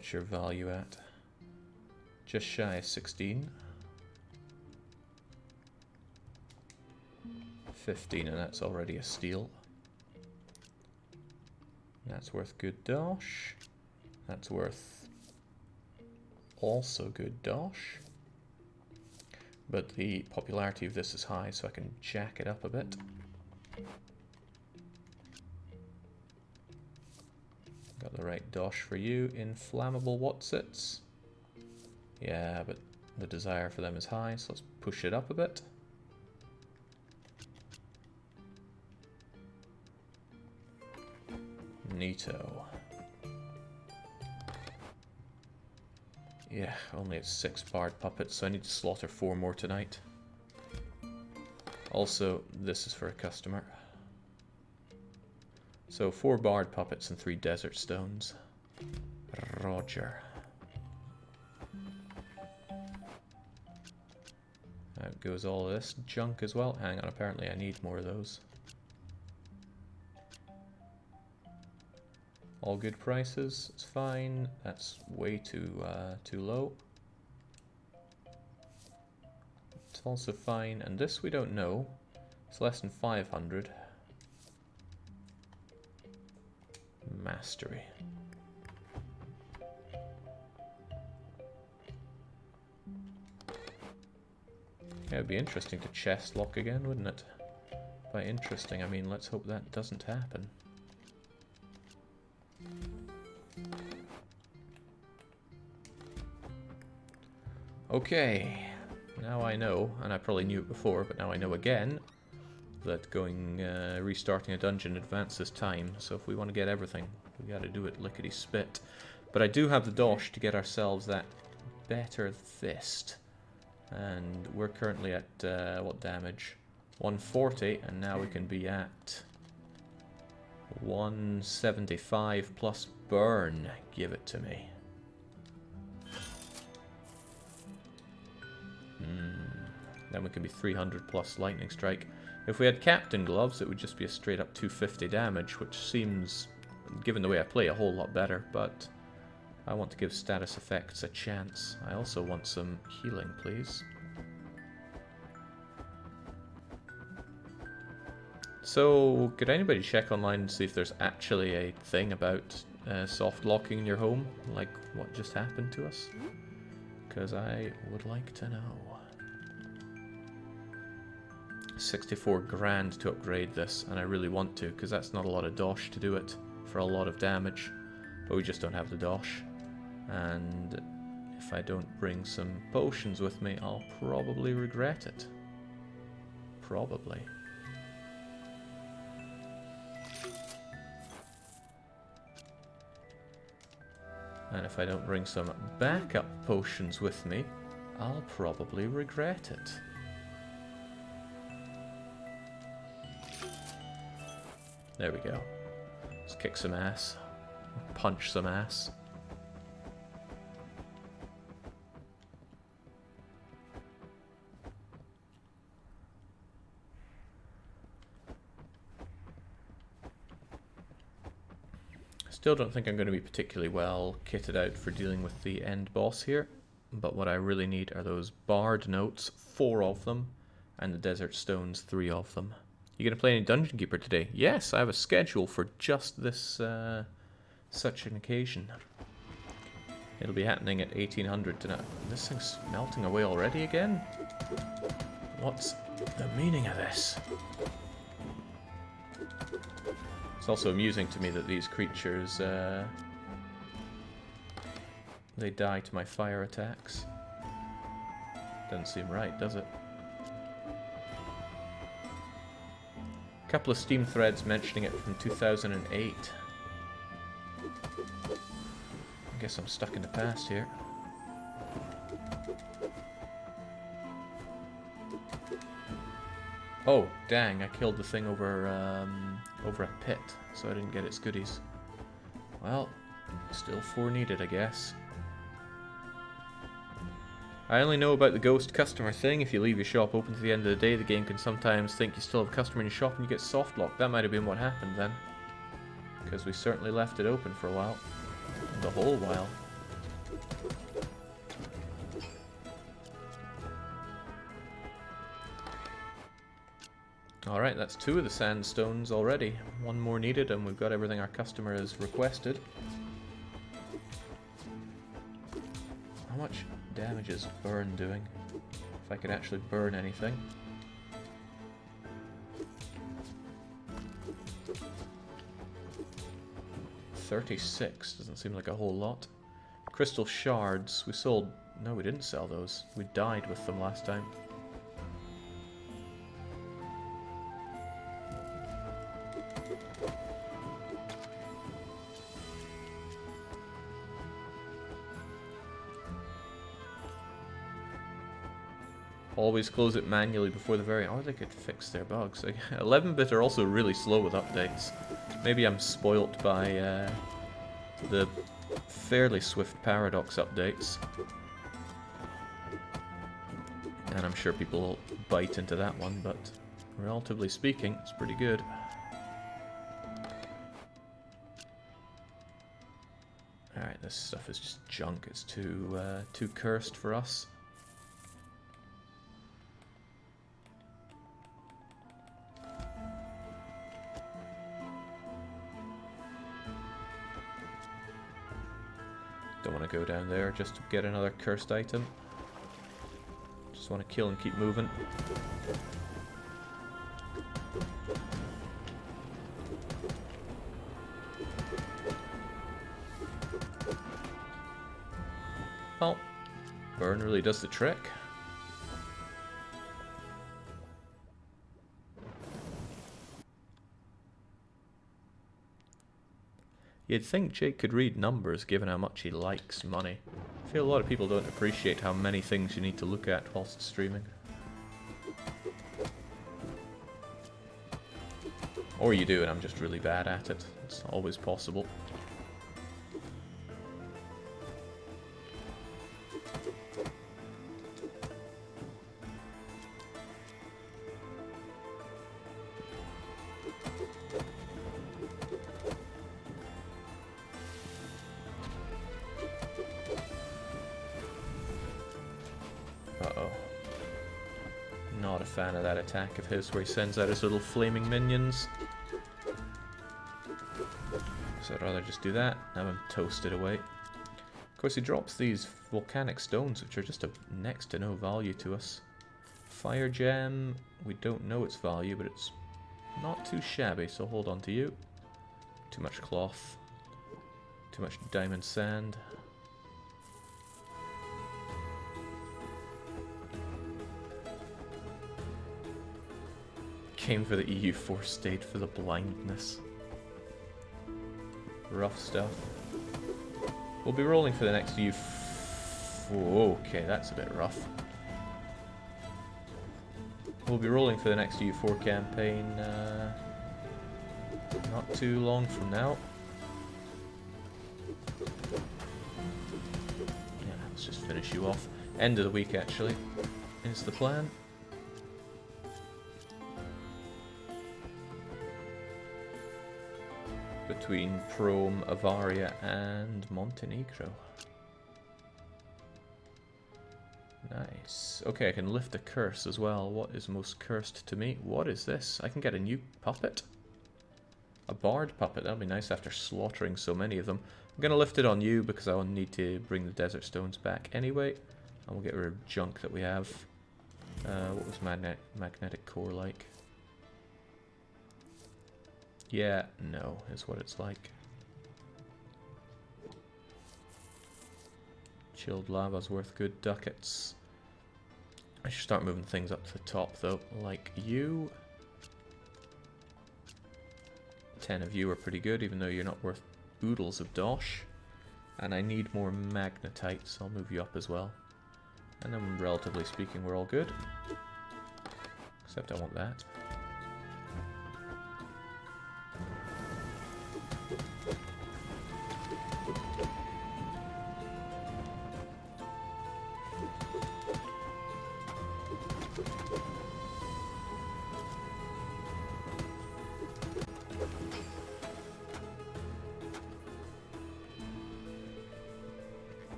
What's your value at? Just shy of 16. 15, and that's already a steal. That's worth good dosh. That's worth also good dosh. But the popularity of this is high, so I can jack it up a bit. Got the right dosh for you. Inflammable Watsits. Yeah, but the desire for them is high, so let's push it up a bit. Neato. Yeah, only at 6 barred puppets, so I need to slaughter 4 more tonight. Also, this is for a customer. So 4 barred puppets and 3 desert stones. Roger. Out goes all of this junk as well. Hang on, apparently I need more of those. All good prices, it's fine. That's way too low. It's also fine, and this we don't know. It's less than 500. Mastery. Yeah, it'd be interesting to chest lock again, wouldn't it? By interesting, I mean, let's hope that doesn't happen. Okay, now I know, and I probably knew it before, but now I know again, that restarting a dungeon advances time, so if we want to get everything, we gotta do it lickety-spit. But I do have the dosh to get ourselves that better fist, and we're currently at, what damage? 140, and now we can be at 175 plus burn. Give it to me. Then we can be 300 plus lightning strike. If we had captain gloves, it would just be a straight up 250 damage, which seems, given the way I play, a whole lot better, but I want to give status effects a chance. I also want some healing, please. So, could anybody check online and see if there's actually a thing about soft locking in your home, like what just happened to us? Because I would like to know. 64 grand to upgrade this, and I really want to, because that's not a lot of dosh to do it for a lot of damage, but we just don't have the dosh. And if I don't bring some potions with me, I'll probably regret it. Probably. And if I don't bring some backup potions with me, I'll probably regret it. There we go. Let's kick some ass. Punch some ass. Still don't think I'm going to be particularly well kitted out for dealing with the end boss here, but what I really need are those bard notes, 4 of them, and the desert stones, 3 of them. You going to play any Dungeon Keeper today? Yes, I have a schedule for just this such an occasion. It'll be happening at 1800 tonight. This thing's melting away already again? What's the meaning of this? It's also amusing to me that these creatures, they die to my fire attacks. Doesn't seem right, does it? A couple of Steam threads mentioning it from 2008. I guess I'm stuck in the past here. Oh, dang, I killed the thing over a pit, so I didn't get its goodies. Well, still 4 needed, I guess. I only know about the ghost customer thing. If you leave your shop open to the end of the day, the game can sometimes think you still have a customer in your shop and you get soft locked. That might have been what happened then. Because we certainly left it open for a while. The whole while. Alright, that's 2 of the sandstones already. 1 more needed and we've got everything our customer has requested. How much damage is burn doing? If I could actually burn anything. $36, doesn't seem like a whole lot. Crystal shards, we sold... No, we didn't sell those. We died with them last time. Always close it manually before the very... Or they could fix their bugs. 11-bit are also really slow with updates. Maybe I'm spoilt by the fairly swift Paradox updates. And I'm sure people will bite into that one, but relatively speaking, it's pretty good. Alright, this stuff is just junk. It's too cursed for us. Don't want to go down there just to get another cursed item. Just want to kill and keep moving. Well, burn really does the trick. You'd think Jake could read numbers given how much he likes money. I feel a lot of people don't appreciate how many things you need to look at whilst streaming. Or you do and I'm just really bad at it. It's always possible. Uh-oh. Not a fan of that attack of his where he sends out his little flaming minions. So I'd rather just do that, have him toasted away. Of course he drops these volcanic stones which are just of next to no value to us. Fire gem, we don't know its value but it's not too shabby, so hold on to you. Too much cloth. Too much diamond sand. Came for the EU4, stayed for the blindness. Rough stuff. We'll be rolling for the next EU4. Okay, that's a bit rough. We'll be rolling for the next EU4 campaign not too long from now. Yeah, let's just finish you off. End of the week, actually, is the plan. Between Prome, Avaria, and Montenegro. Nice. Okay, I can lift a curse as well. What is most cursed to me? What is this? I can get a new puppet? A bard puppet. That'll be nice after slaughtering so many of them. I'm going to lift it on you because I will need to bring the desert stones back anyway. And we'll get rid of junk that we have. What was magnetic core like? Yeah, no, is what it's like. Chilled lava's worth good ducats. I should start moving things up to the top though, like you. 10 of you are pretty good, even though you're not worth oodles of dosh. And I need more magnetite, so I'll move you up as well. And then, relatively speaking, we're all good. Except I want that.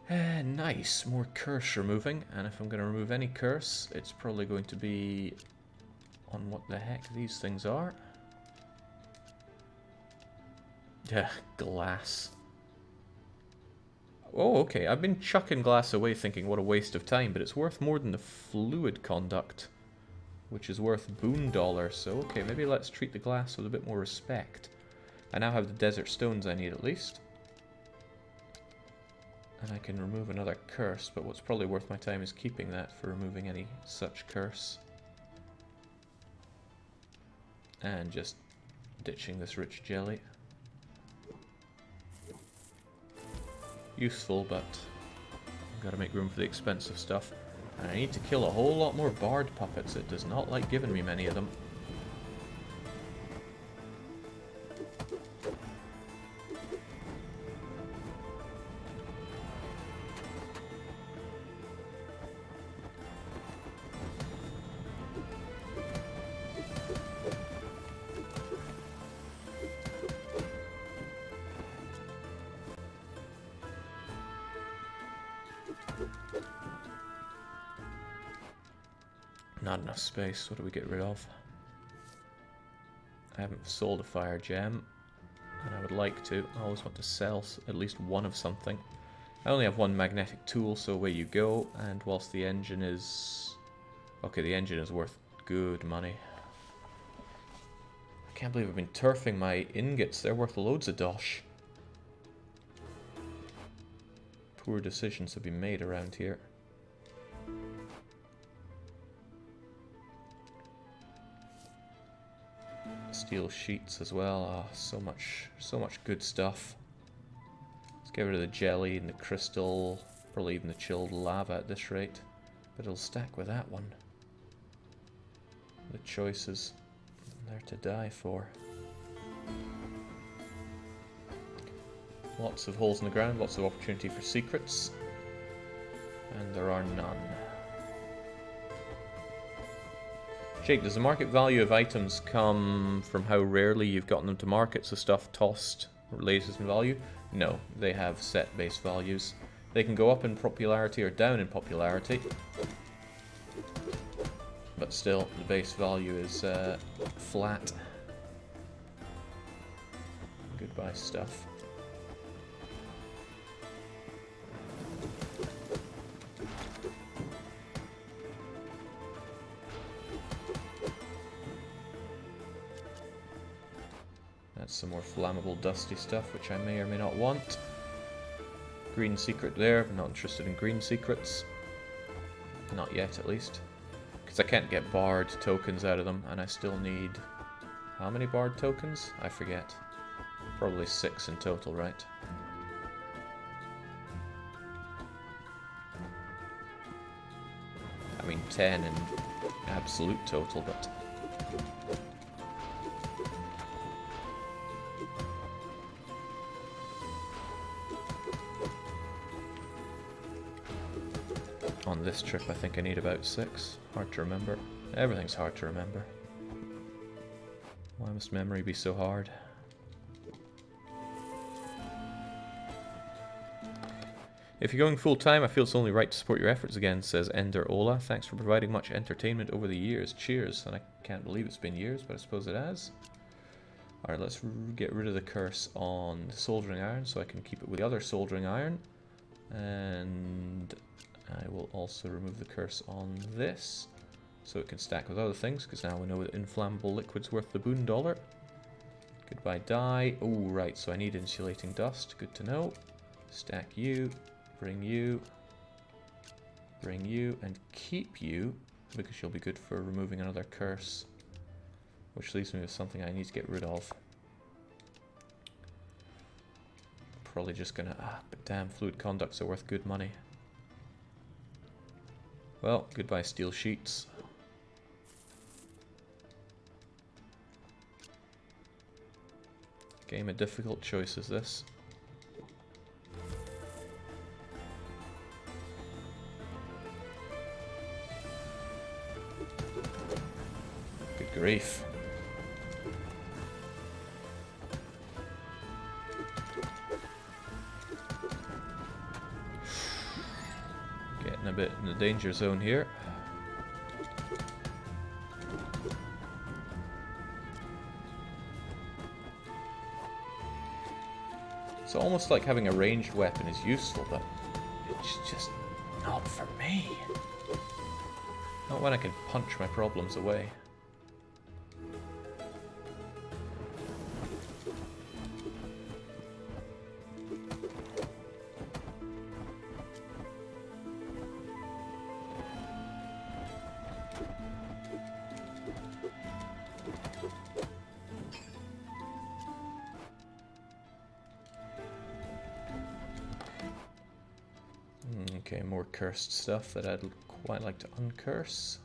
Nice, more curse removing, and if I'm going to remove any curse, it's probably going to be on what the heck these things are. Yeah, glass. Oh, okay, I've been chucking glass away thinking what a waste of time, but it's worth more than the fluid conduct, which is worth boon dollar, so okay, maybe let's treat the glass with a bit more respect. I now have the desert stones I need at least. And I can remove another curse, but what's probably worth my time is keeping that for removing any such curse. And just ditching this rich jelly. Useful, but I've got to make room for the expensive stuff. And I need to kill a whole lot more bard puppets. It does not like giving me many of them. Not enough space. What do we get rid of? I haven't sold a fire gem, and I would like to. I always want to sell at least one of something. I only have one magnetic tool, so away you go. And whilst the engine is... Okay, the engine is worth good money. I can't believe I've been turfing my ingots. They're worth loads of dosh. Poor decisions have been made around here. Steel sheets as well. Oh, so much good stuff. Let's get rid of the jelly and the crystal, probably even the chilled lava at this rate, but it'll stack with that one. The choices, they're to die for. Lots of holes in the ground, lots of opportunity for secrets, and there are none. Jake, does the market value of items come from how rarely you've gotten them to market, so stuff tossed related in value? No, they have set base values. They can go up in popularity or down in popularity, but still, the base value is flat. Goodbye stuff. Some more flammable dusty stuff, which I may or may not want. Green secret there. I'm not interested in green secrets. Not yet, at least. Because I can't get bard tokens out of them, and I still need... How many bard tokens? I forget. Probably 6 in total, right? I mean 10 in absolute total, but... On this trip, I think I need about 6. Hard to remember. Everything's hard to remember. Why must memory be so hard? If you're going full-time, I feel it's only right to support your efforts again, says Ender Ola. Thanks for providing much entertainment over the years. Cheers. And I can't believe it's been years, but I suppose it has. Alright, let's get rid of the curse on the soldering iron, so I can keep it with the other soldering iron. And... I will also remove the curse on this, so it can stack with other things, because now we know that inflammable liquid's worth the boon dollar. Goodbye dye. Oh, right, so I need insulating dust. Good to know. Stack you, bring you, and keep you, because you'll be good for removing another curse. Which leaves me with something I need to get rid of. Probably just gonna... but damn, fluid conducts are worth good money. Well, goodbye steel sheets. Game of difficult choices, this. Good grief. getting a bit in the danger zone here. It's almost like having a ranged weapon is useful, but it's just not for me. Not when I can punch my problems away. Okay, more cursed stuff that I'd quite like to uncurse.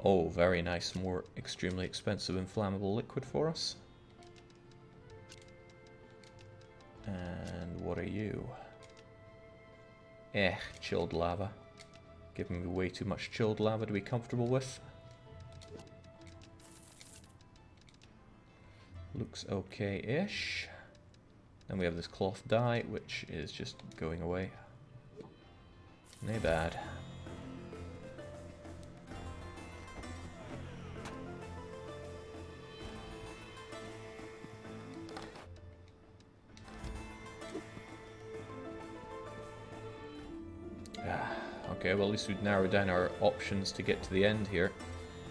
Oh, very nice. More extremely expensive inflammable liquid for us. And what are you? Chilled lava. Giving me way too much chilled lava to be comfortable with. Looks okay-ish. Then we have this cloth dye, which is just going away. Nay bad. Okay, well at least we've narrowed down our options to get to the end here.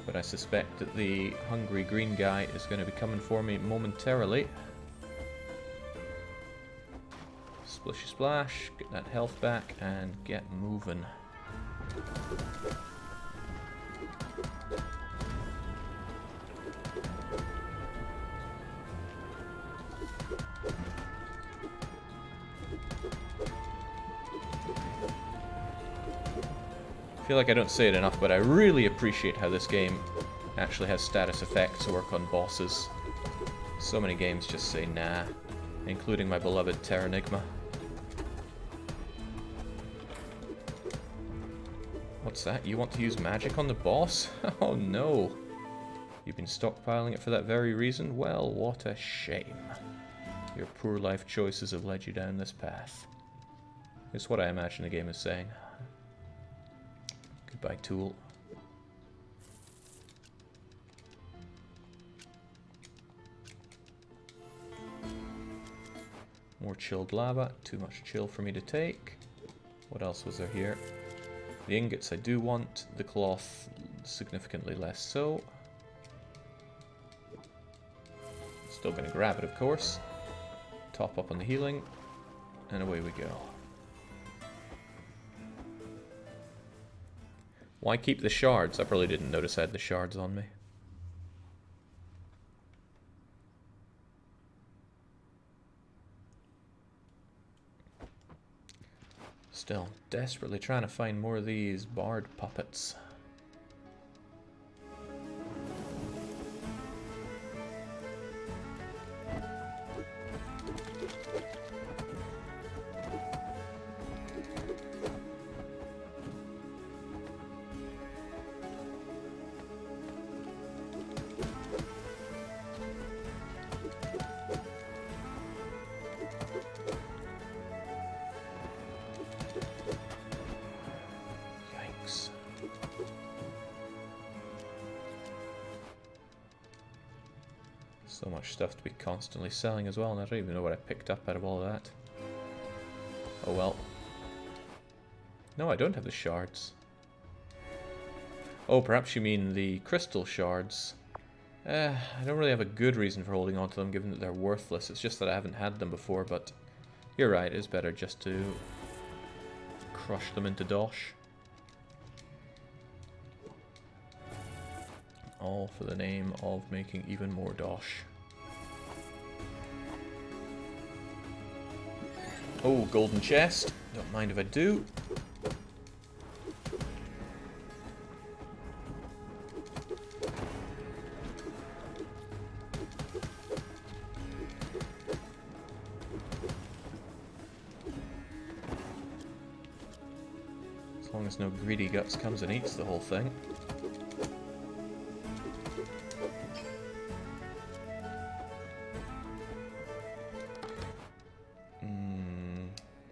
But I suspect that the hungry green guy is going to be coming for me momentarily. Splishy splash, get that health back, and get moving. I feel like I don't say it enough, but I really appreciate how this game actually has status effects to work on bosses. So many games just say nah, including my beloved Terranigma. What's that? You want to use magic on the boss? Oh no. You've been stockpiling it for that very reason? Well, what a shame. Your poor life choices have led you down this path. It's what I imagine the game is saying. Goodbye, tool. More chilled lava. Too much chill for me to take. What else was there here? The ingots I do want. The cloth significantly less so. Still going to grab it, of course. Top up on the healing. And away we go. Why keep the shards? I probably didn't notice I had the shards on me. Still desperately trying to find more of these bard puppets. So much stuff to be constantly selling as well, and I don't even know what I picked up out of all that. Oh well. No, I don't have the shards. Oh, perhaps you mean the crystal shards. I don't really have a good reason for holding on to them, given that they're worthless. It's just that I haven't had them before, but you're right, it's better just to crush them into dosh. All for the name of making even more dosh. Oh, golden chest. Don't mind if I do. As long as no greedy guts comes and eats the whole thing.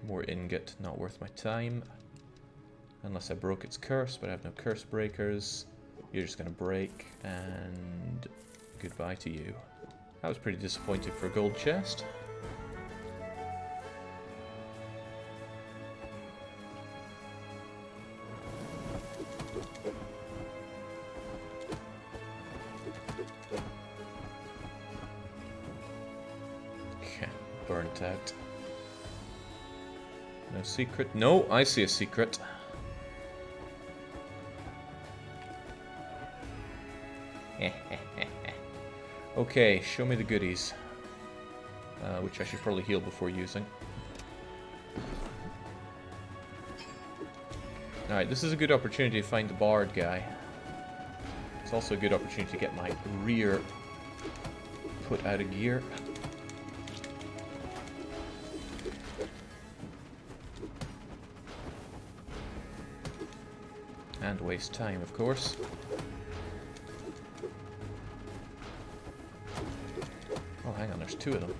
More ingot, not worth my time. Unless I broke its curse, but I have no curse breakers. You're just going to break, and goodbye to you. That was pretty disappointing for a gold chest. Okay, burnt out. No secret. No, I see a secret. Okay, show me the goodies. Which I should probably heal before using. Alright, this is a good opportunity to find the bard guy. It's also a good opportunity to get my rear put out of gear. And waste time, of course. Oh, hang on, there's two of them.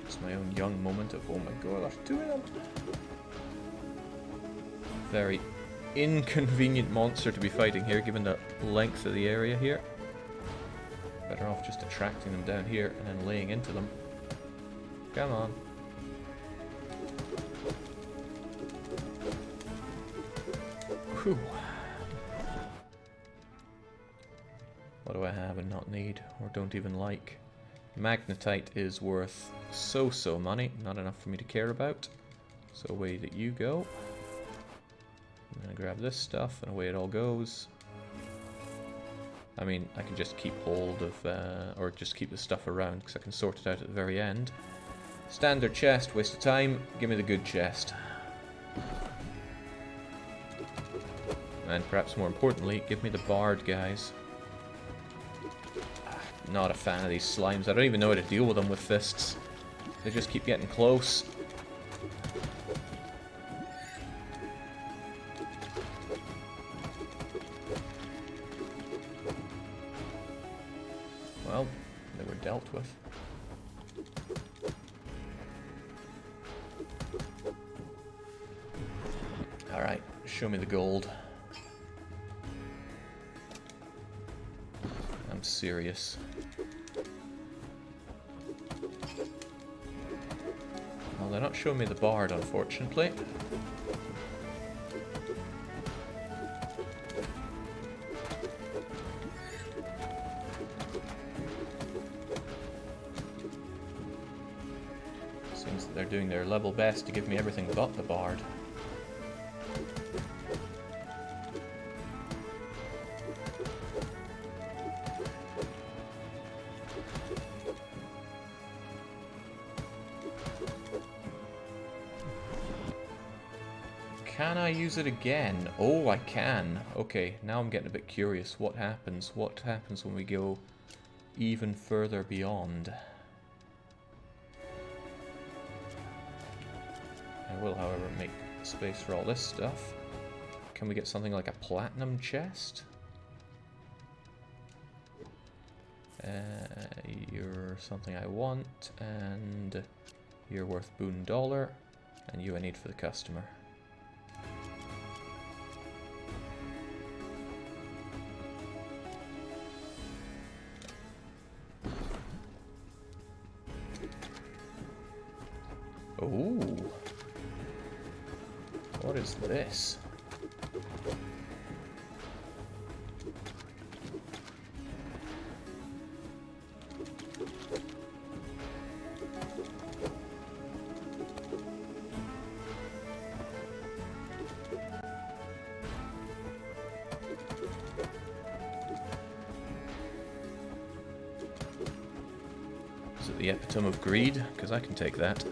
It's my own young moment of, oh my god, there's two of them. Very inconvenient monster to be fighting here, given the length of the area here. Better off just attracting them down here and then laying into them. Come on. Whew. What do I have and not need, or don't even like? Magnetite is worth so money, not enough for me to care about. So away that you go. I'm gonna grab this stuff, and away it all goes. I mean, I can just keep hold of, or just keep the stuff around, because I can sort it out at the very end. Standard chest, waste of time, give me the good chest. And perhaps more importantly, give me the bard guys. Not a fan of these slimes. I don't even know how to deal with them with fists. They just keep getting close. Well, they were dealt with. Alright, show me the gold. I'm serious. Well, they're not showing me the bard, unfortunately. Seems that they're doing their level best to give me everything but the bard. Can I use it again? Oh, I can. Okay, now I'm getting a bit curious. What happens? What happens when we go even further beyond? I will, however, make space for all this stuff. Can we get something like a platinum chest? You're something I want, and you're worth boon dollar, and you I need for the customer. Ooh. What is this? Is it the epitome of greed? Because I can take that.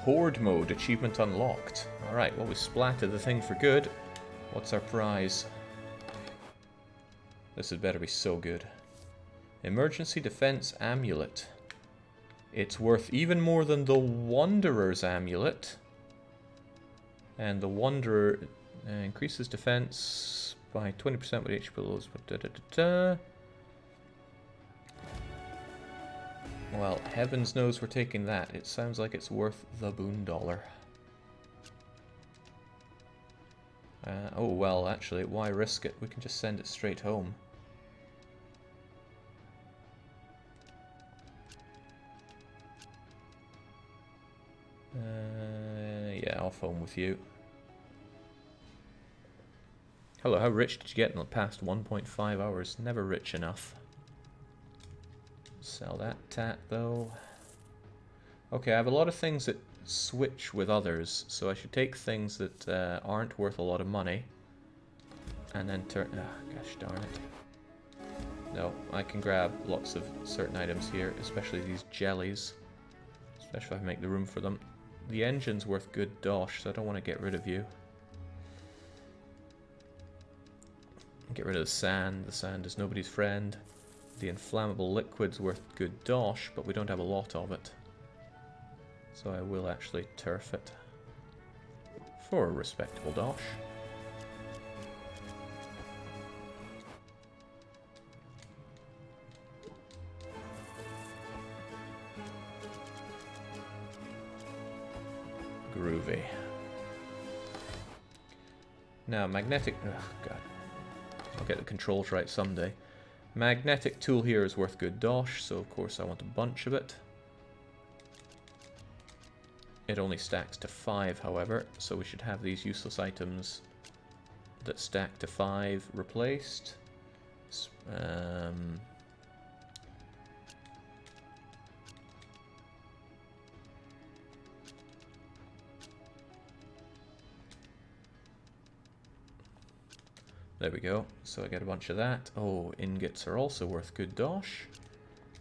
Horde mode, achievement unlocked. Alright, well we splatted the thing for good. What's our prize? This had better be so good. Emergency defense amulet. It's worth even more than the Wanderer's amulet. And the Wanderer increases defense by 20% with HP levels. Well, heavens knows we're taking that. It sounds like it's worth the $1. Oh, well, actually, why risk it? We can just send it straight home. Yeah, off home with you. Hello, how rich did you get in the past 1.5 hours? Never rich enough. Sell that tat, though. Okay, I have a lot of things that switch with others, so I should take things that aren't worth a lot of money. And then turn... gosh darn it. No, I can grab lots of certain items here, especially these jellies. Especially if I make the room for them. The engine's worth good dosh, so I don't want to get rid of you. Get rid of the sand. The sand is nobody's friend. The inflammable liquid's worth good dosh, but we don't have a lot of it. So I will actually turf it. For a respectable dosh. Groovy. Now, magnetic... Oh, God. I'll get the controls right someday. Magnetic tool here is worth good dosh, so of course I want a bunch of it. It only stacks to 5, however, so we should have these useless items that stack to 5 replaced. There we go. So I get a bunch of that. Oh, ingots are also worth good dosh.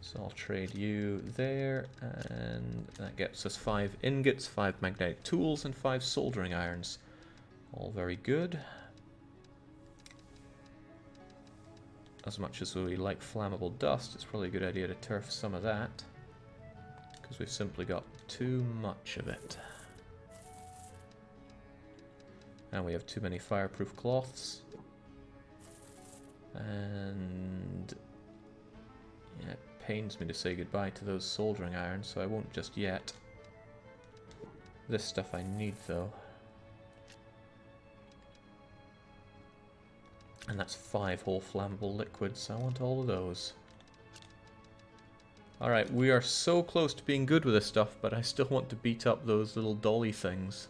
So I'll trade you there, and that gets us 5 ingots, 5 magnetic tools, and 5 soldering irons. All very good. As much as we like flammable dust, it's probably a good idea to turf some of that, because we've simply got too much of it. And we have too many fireproof cloths. And yeah, it pains me to say goodbye to those soldering irons, so I won't just yet. This stuff I need, though. And that's 5 whole flammable liquids. I want all of those. Alright, we are so close to being good with this stuff, but I still want to beat up those little dolly things.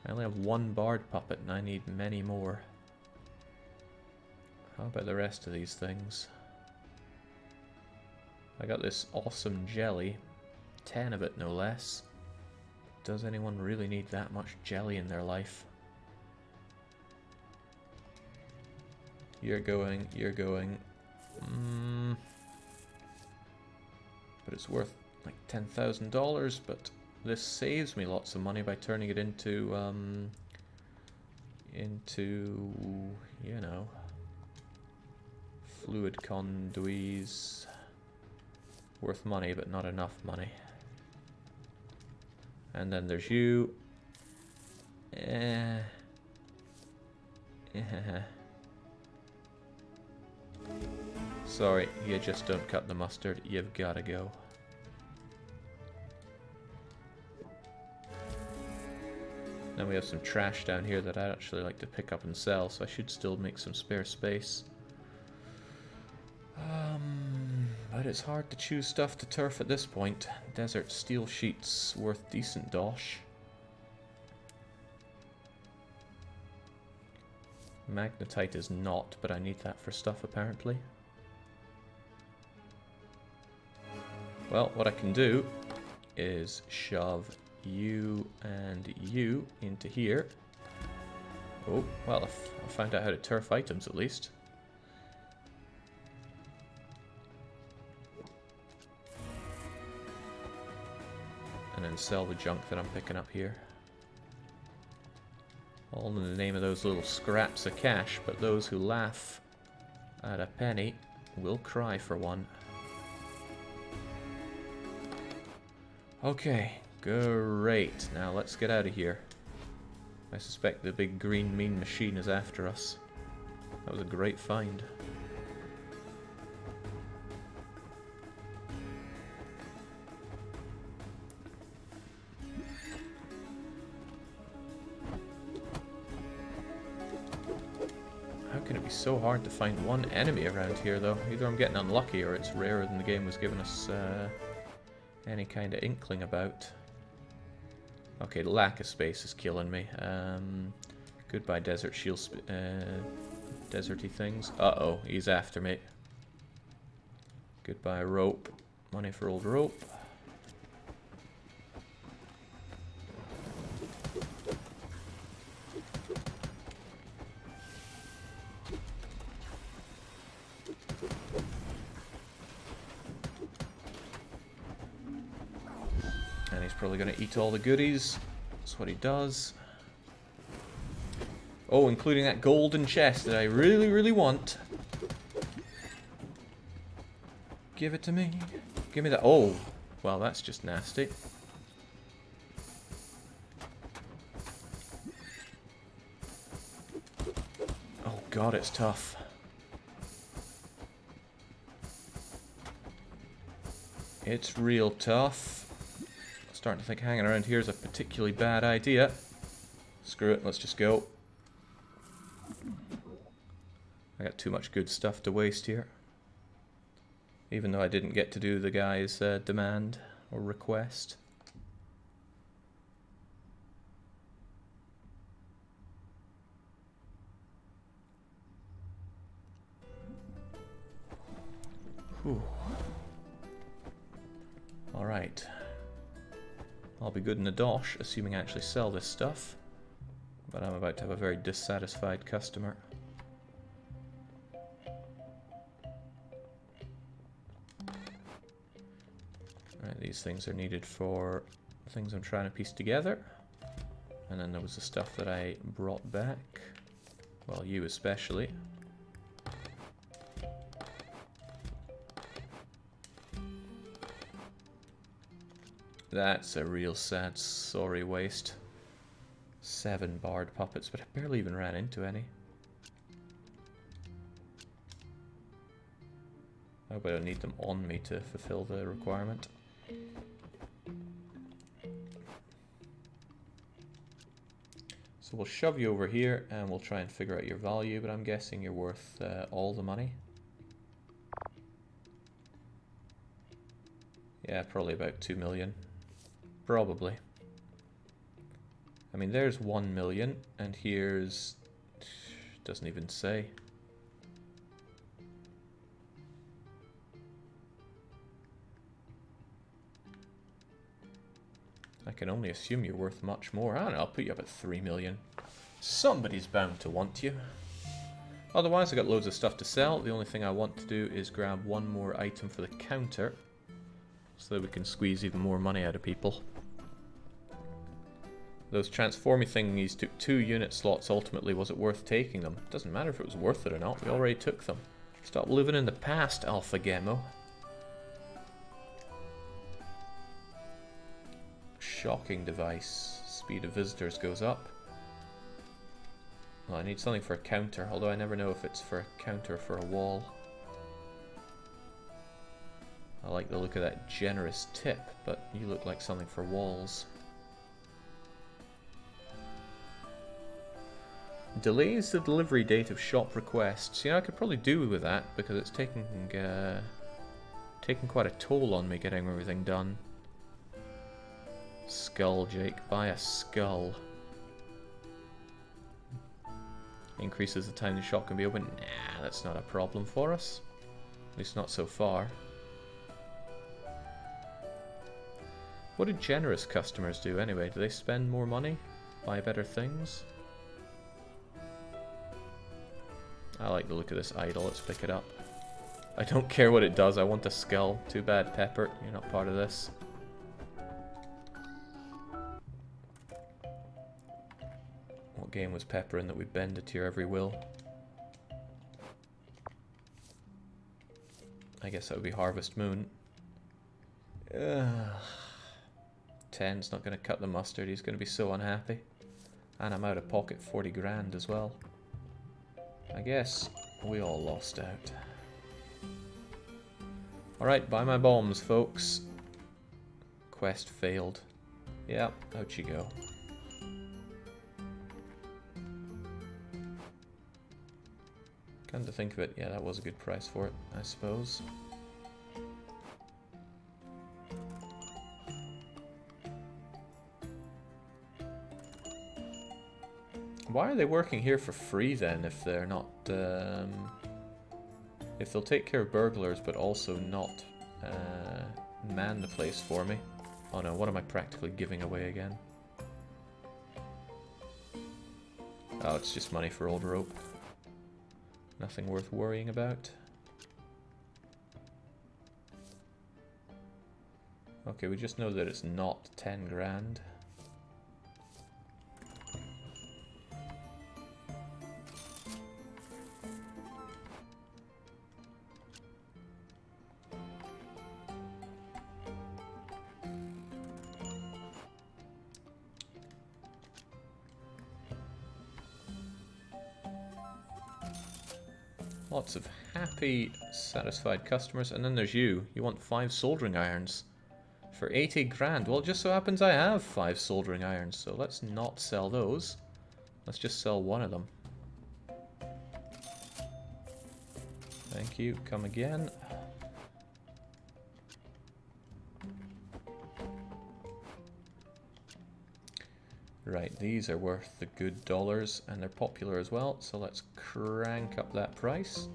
I only have 1 bard puppet, and I need many more. How about the rest of these things? I got this awesome jelly. 10 of it, no less. Does anyone really need that much jelly in their life? You're going, you're going. But it's worth like $10,000, but this saves me lots of money by turning it into, you know, fluid conduits. Worth money, but not enough money. And then there's you. Sorry, you just don't cut the mustard. You've got to go. Then we have some trash down here that I'd actually like to pick up and sell, so I should still make some spare space. But it's hard to choose stuff to turf at this point. Desert steel sheets worth decent dosh. Magnetite is not, but I need that for stuff apparently. Well, what I can do is shove you and you into here. Oh, well, I found out how to turf items at least. And then sell the junk that I'm picking up here. All in the name of those little scraps of cash, but those who laugh at a penny will cry for one. Okay, great. Now let's get out of here. I suspect the big green mean machine is after us. That was a great find. can it be so hard to find one enemy around here, though? Either I'm getting unlucky or it's rarer than the game was giving us any kind of inkling about. Okay, lack of space is killing me. Goodbye, desert shield, deserty things. Uh-oh, he's after me. Goodbye, rope. Money for old rope. And he's probably going to eat all the goodies. That's what he does. Oh, including that golden chest that I really, really want. Give it to me. Give me that. Oh, well, that's just nasty. Oh, God, it's tough. It's real tough. I'm starting to think hanging around here is a particularly bad idea. Screw it, let's just go. I got too much good stuff to waste here. Even though I didn't get to do the guy's demand or request. Whew. Alright. I'll be good in the dosh, assuming I actually sell this stuff. But I'm about to have a very dissatisfied customer. Alright, these things are needed for things I'm trying to piece together. And then there was the stuff that I brought back. Well, you especially. That's a real sad, sorry waste. 7 barred puppets, but I barely even ran into any. I hope I don't need them on me to fulfill the requirement. So we'll shove you over here and we'll try and figure out your value, but I'm guessing you're worth all the money. Yeah, probably about 2 million. Probably. I mean, there's 1 million, and here's... doesn't even say. I can only assume you're worth much more. I don't know, I'll put you up at 3 million. Somebody's bound to want you. Otherwise, I got loads of stuff to sell. The only thing I want to do is grab one more item for the counter, so that we can squeeze even more money out of people. Those transforming thingies took 2 unit slots ultimately. Was it worth taking them? Doesn't matter if it was worth it or not. We already took them. Stop living in the past, Alpha Gemo. Shocking device. Speed of visitors goes up. Well, I need something for a counter, although I never know if it's for a counter or for a wall. I like the look of that generous tip, but you look like something for walls. Delays the delivery date of shop requests. You know, I could probably do with that because it's taking quite a toll on me getting everything done. Skull, Jake. Buy a skull. Increases the time the shop can be open. Nah, that's not a problem for us. At least not so far. What do generous customers do anyway? Do they spend more money? Buy better things? I like the look of this idol, let's pick it up. I don't care what it does, I want a skull. Too bad, Pepper, you're not part of this. What game was Pepper in that we bend it to your every will? I guess that would be Harvest Moon. 10's not going to cut the mustard, he's going to be so unhappy. And I'm out of pocket 40 grand as well. I guess we all lost out. Alright, buy my bombs, folks. Quest failed. Yep, out you go. Come to think of it, yeah, that was a good price for it, I suppose. Why are they working here for free then if they're not... if they'll take care of burglars but also not man the place for me? Oh no, what am I practically giving away again? Oh, it's just money for old rope. Nothing worth worrying about. Okay, we just know that it's not 10 grand. Lots of happy, satisfied customers. And then there's you. You want 5 soldering irons for 80 grand. Well, it just so happens I have 5 soldering irons, so let's not sell those. Let's just sell one of them. Thank you. Come again. Right, these are worth the good dollars, and they're popular as well, so let's crank up that price.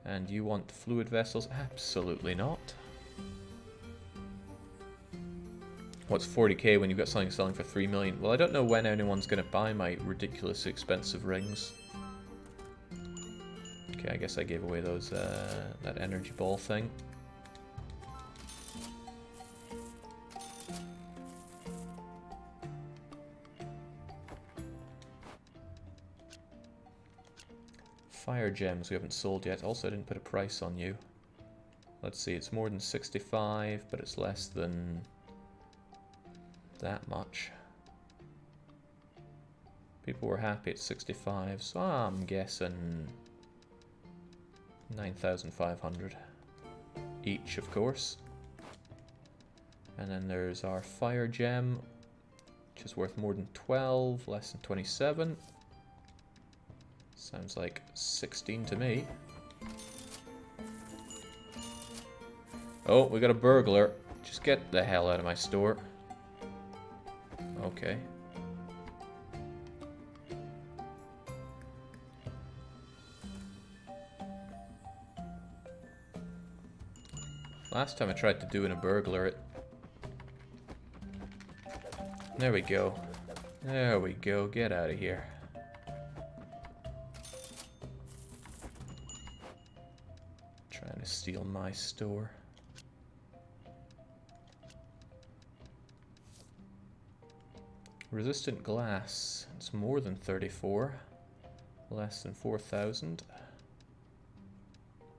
And you want fluid vessels? Absolutely not. What's 40k when you've got something selling for 3 million? Well, I don't know when anyone's going to buy my ridiculously expensive rings. Okay, I guess I gave away those, that energy ball thing. Fire gems we haven't sold yet. Also, I didn't put a price on you. Let's see, it's more than 65, but it's less than that much. People were happy at 65, so I'm guessing 9,500 each, of course. And then there's our fire gem, which is worth more than 12, less than 27. Sounds like 16 to me. Oh, we got a burglar. Just get the hell out of my store. Okay. Last time I tried to do in a burglar, it... There we go. There we go. Get out of here. Trying to steal my store. Resistant glass. It's more than 34. Less than 4,000.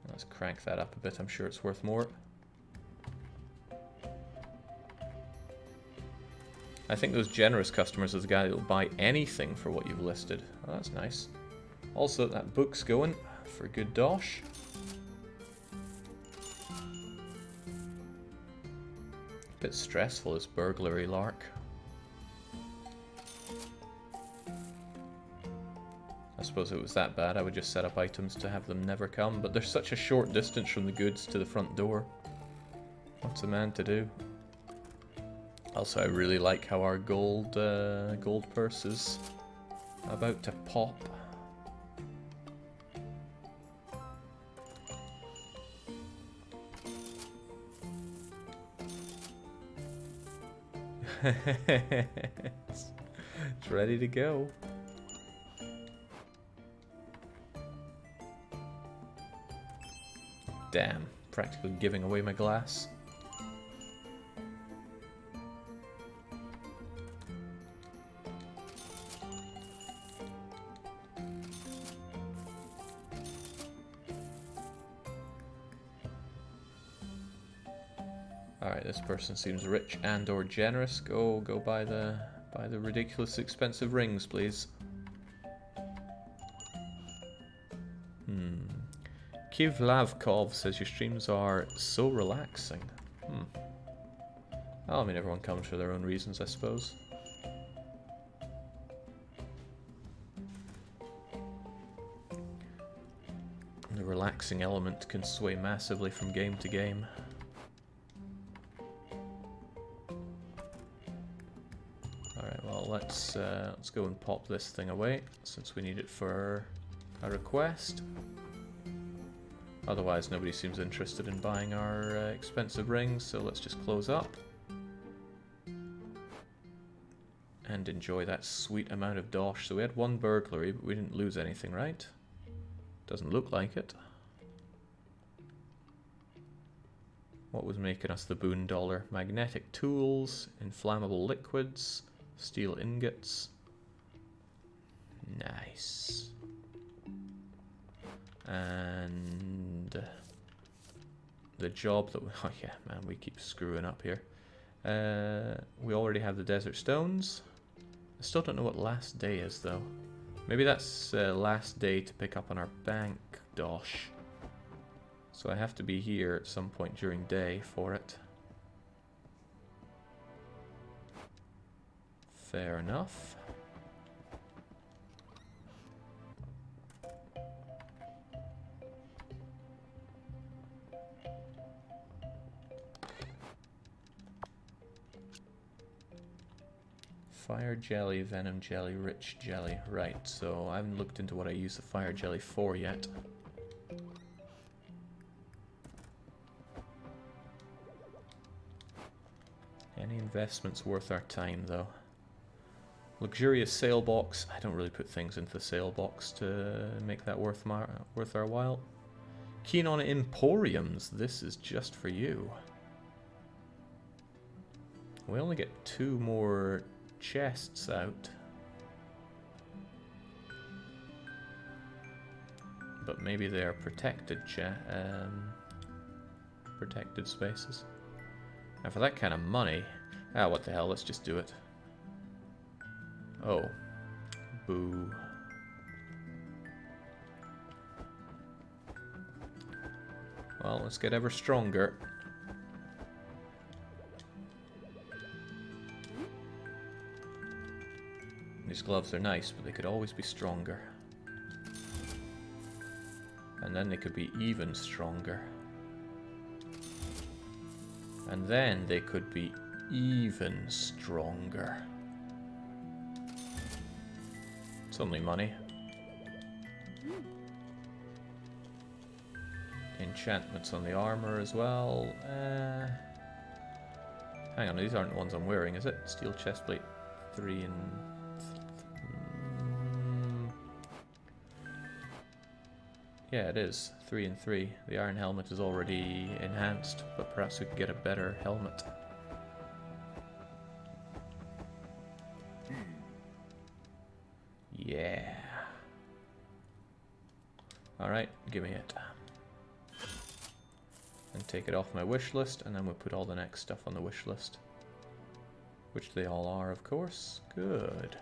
Let's crank that up a bit. I'm sure it's worth more. I think those generous customers are the guy that will buy anything for what you've listed. Oh, that's nice. Also, that book's going for good dosh. Bit stressful, this burglary lark. I suppose if it was that bad, I would just set up items to have them never come, but there's such a short distance from the goods to the front door. What's a man to do? Also, I really like how our gold purse is about to pop. It's ready to go. Damn, practically giving away my glass. Alright, this person seems rich and or generous. Go buy the ridiculously expensive rings, please. Kivlavkov says your streams are so relaxing. Well, I mean, everyone comes for their own reasons, I suppose. The relaxing element can sway massively from game to game. Alright, well let's go and pop this thing away, since we need it for a request. Otherwise nobody seems interested in buying our expensive rings, so let's just close up. And enjoy that sweet amount of dosh. So we had one burglary, but we didn't lose anything, right? Doesn't look like it. What was making us the boon dollar? Magnetic tools, inflammable liquids, steel ingots. Nice. And the job that we, oh yeah, man, we keep screwing up here. We already have the desert stones. I still don't know what last day is though. Maybe that's last day to pick up on our bank dosh. So I have to be here at some point during day for it. Fair enough. Fire jelly, venom jelly, rich jelly. Right, so I haven't looked into what I use the fire jelly for yet. Any investment's worth our time, though. Luxurious sale box. I don't really put things into the sale box to make that worth our while. Keen on emporiums. This is just for you. We only get 2 more chests out. But maybe they are protected protected spaces. And for that kind of money... Ah, what the hell, let's just do it. Oh. Boo. Well, let's get ever stronger. These gloves are nice, but they could always be stronger. And then they could be even stronger. And then they could be even stronger. It's only money. Enchantments on the armor as well. Hang on, these aren't the ones I'm wearing, is it? Steel chestplate 3 and... Yeah, it is. 3 and 3. The iron helmet is already enhanced, but perhaps we could get a better helmet. Yeah. Alright, give me it. And take it off my wish list, and then we'll put all the next stuff on the wish list. Which they all are, of course. Good.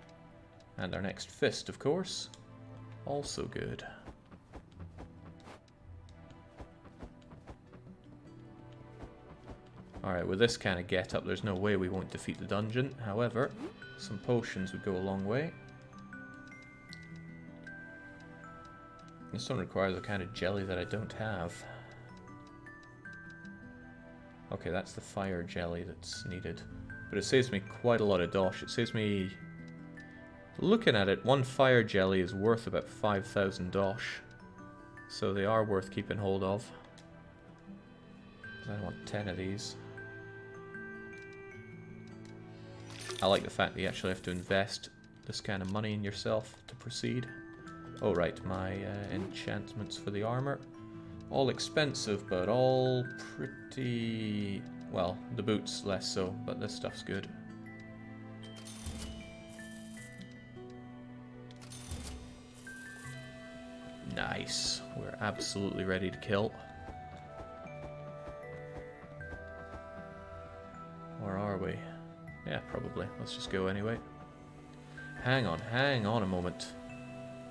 And our next fist, of course. Also good. Alright, with this kind of get-up, there's no way we won't defeat the dungeon. However, some potions would go a long way. This one requires a kind of jelly that I don't have. Okay, that's the fire jelly that's needed. But it saves me quite a lot of dosh. It saves me... Looking at it, 1 fire jelly is worth about 5,000 dosh. So they are worth keeping hold of. I want 10 of these. I like the fact that you actually have to invest this kind of money in yourself to proceed. Oh right, my enchantments for the armor. All expensive, but all pretty... Well, the boots less so, but this stuff's good. Nice. We're absolutely ready to kill. Where are we? Yeah, probably. Let's just go anyway. Hang on a moment.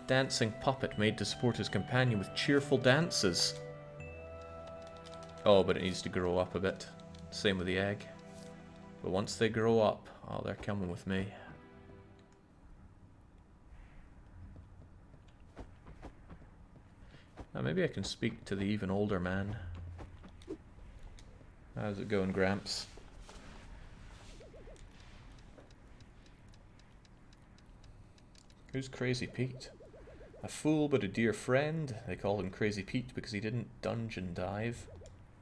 Dancing puppet made to support his companion with cheerful dances. Oh, but it needs to grow up a bit. Same with the egg. But once they grow up, oh, they're coming with me. Maybe I can speak to the even older man. How's it going, Gramps? Who's Crazy Pete? A fool but a dear friend. They call him Crazy Pete because he didn't dungeon dive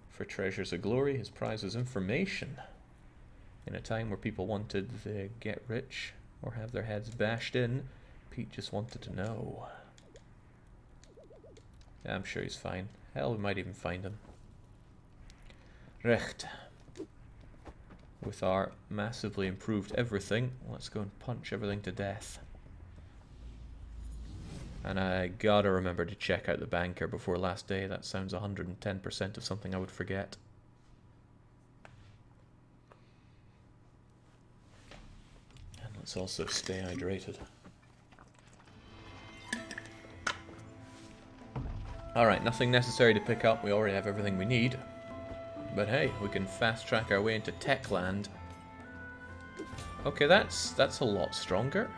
for treasures of glory. His prize was information. In a time where people wanted to get rich or have their heads bashed in, Pete just wanted to know. Yeah, I'm sure he's fine. Hell, we might even find him. Recht. With our massively improved everything, let's go and punch everything to death. And I gotta remember to check out the banker before last day. That sounds 110% of something I would forget. And let's also stay hydrated. Alright, nothing necessary to pick up. We already have everything we need. But hey, we can fast track our way into Techland. Okay, that's a lot stronger.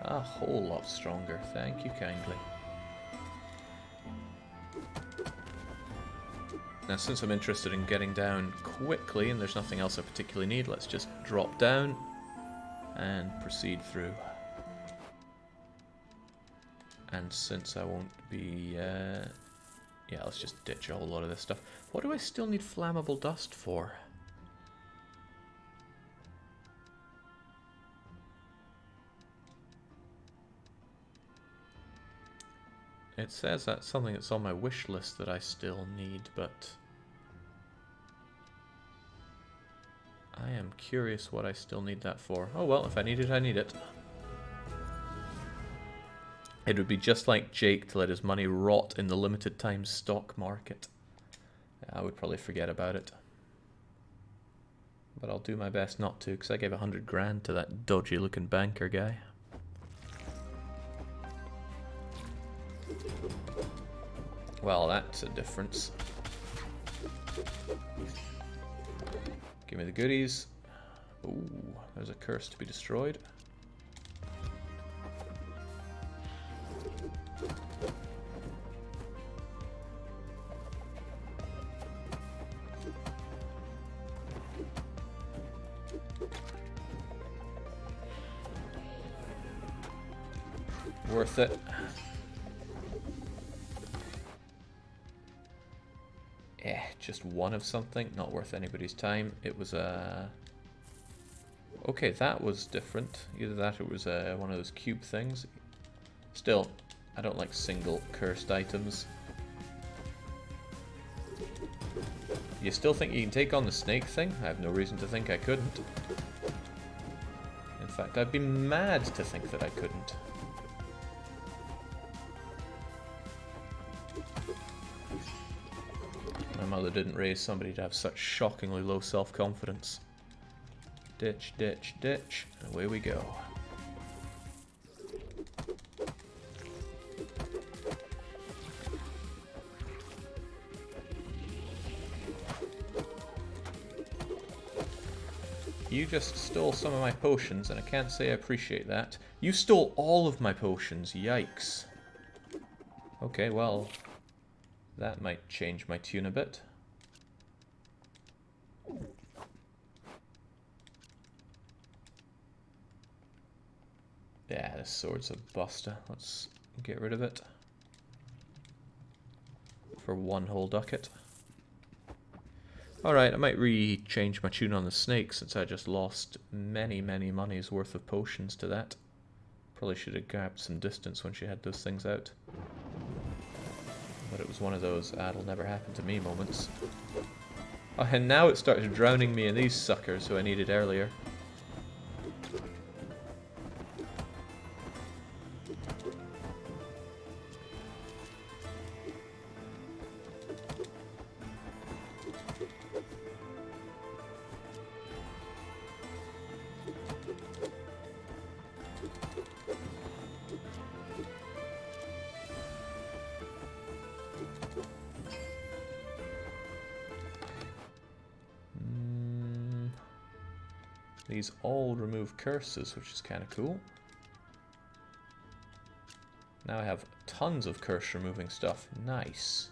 A whole lot stronger, thank you kindly. Now, since I'm interested in getting down quickly and there's nothing else I particularly need, let's just drop down and proceed through. And since I won't be... yeah, let's just ditch a whole lot of this stuff. What do I still need flammable dust for? It says that's something that's on my wish list that I still need, but I am curious what I still need that for. Oh well, if I need it, I need it. It would be just like Jake to let his money rot in the limited time stock market. I would probably forget about it. But I'll do my best not to, because I gave 100 grand to that dodgy looking banker guy. Well, that's a difference. Give me the goodies. Ooh, there's a curse to be destroyed. Worth it. Just one of something, not worth anybody's time. It was a... okay, that was different. Either that or it was one of those cube things. Still, I don't like single cursed items. You still think you can take on the snake thing? I have no reason to think I couldn't. In fact, I'd be mad to think that I couldn't. My mother didn't raise somebody to have such shockingly low self-confidence. Ditch, ditch, ditch, and away we go. You just stole some of my potions, and I can't say I appreciate that. You stole all of my potions, yikes. Okay, well... that might change my tune a bit. Yeah, this sword's a buster. Let's get rid of it. For one whole ducat. Alright, I might re-change my tune on the snake since I just lost many, many money's worth of potions to that. Probably should have grabbed some distance when she had those things out. But it was one of those, it'll never happen to me moments. Oh, and now it started drowning me in these suckers who I needed earlier. These all remove curses, which is kind of cool. Now I have tons of curse removing stuff. Nice.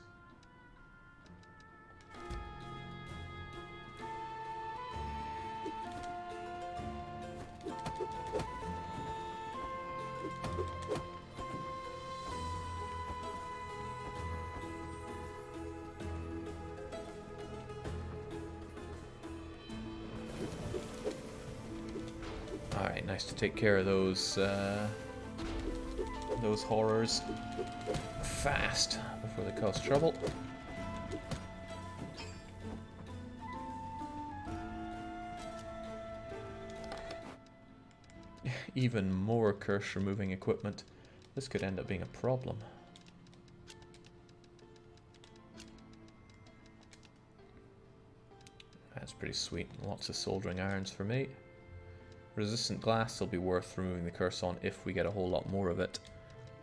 Alright, nice to take care of those horrors fast before they cause trouble. Even more curse removing equipment. This could end up being a problem. That's pretty sweet. Lots of soldering irons for me. Resistant glass will be worth removing the curse on if we get a whole lot more of it.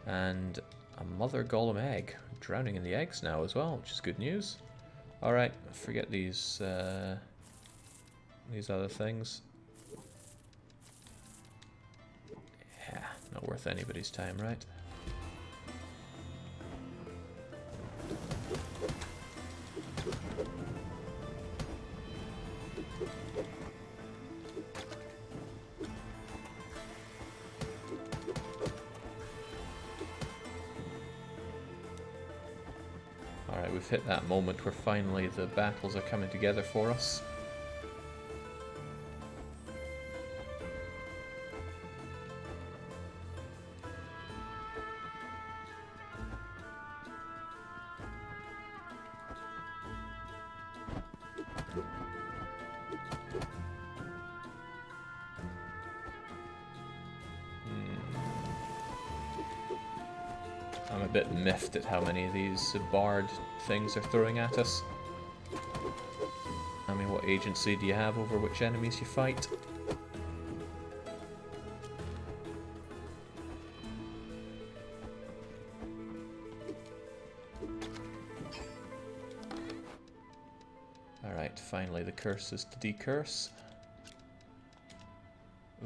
And a mother golem egg. Drowning in the eggs now as well, which is good news. Alright, forget these other things. Yeah, not worth anybody's time, right? Alright, we've hit that moment where finally the battles are coming together for us. I'm a bit miffed at how many of these barred things are throwing at us. I mean, what agency do you have over which enemies you fight? Alright, finally the curse is to decurse.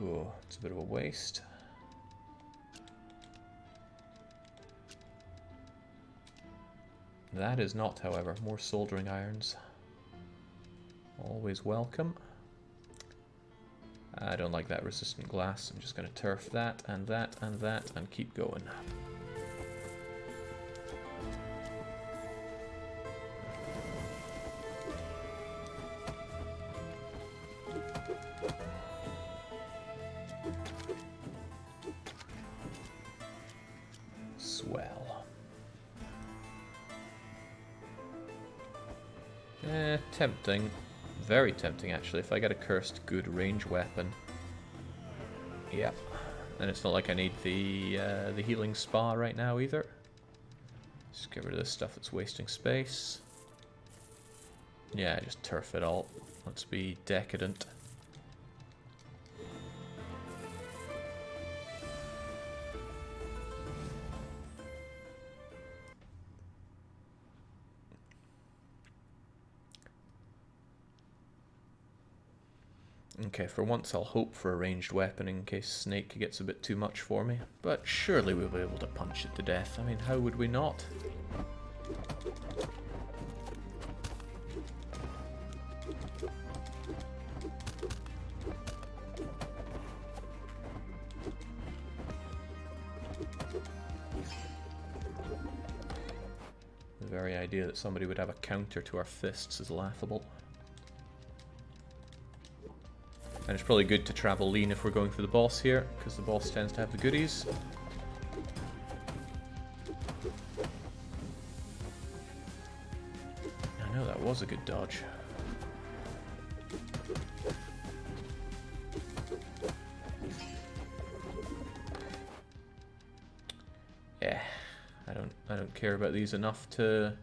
Ooh, it's a bit of a waste. That is not, however, more soldering irons. Always welcome. I don't like that resistant glass. I'm just going to turf that and that and that and keep going. Swell. Tempting. Very tempting, actually, if I get a cursed good range weapon. Yep. And it's not like I need the healing spa right now, either. Just get rid of this stuff that's wasting space. Yeah, just turf it all. Let's be decadent. Okay, for once I'll hope for a ranged weapon in case Snake gets a bit too much for me. But surely we'll be able to punch it to death. I mean, how would we not? The very idea that somebody would have a counter to our fists is laughable. And it's probably good to travel lean if we're going for the boss here, because the boss tends to have the goodies. I know that was a good dodge. Yeah, I don't care about these enough to...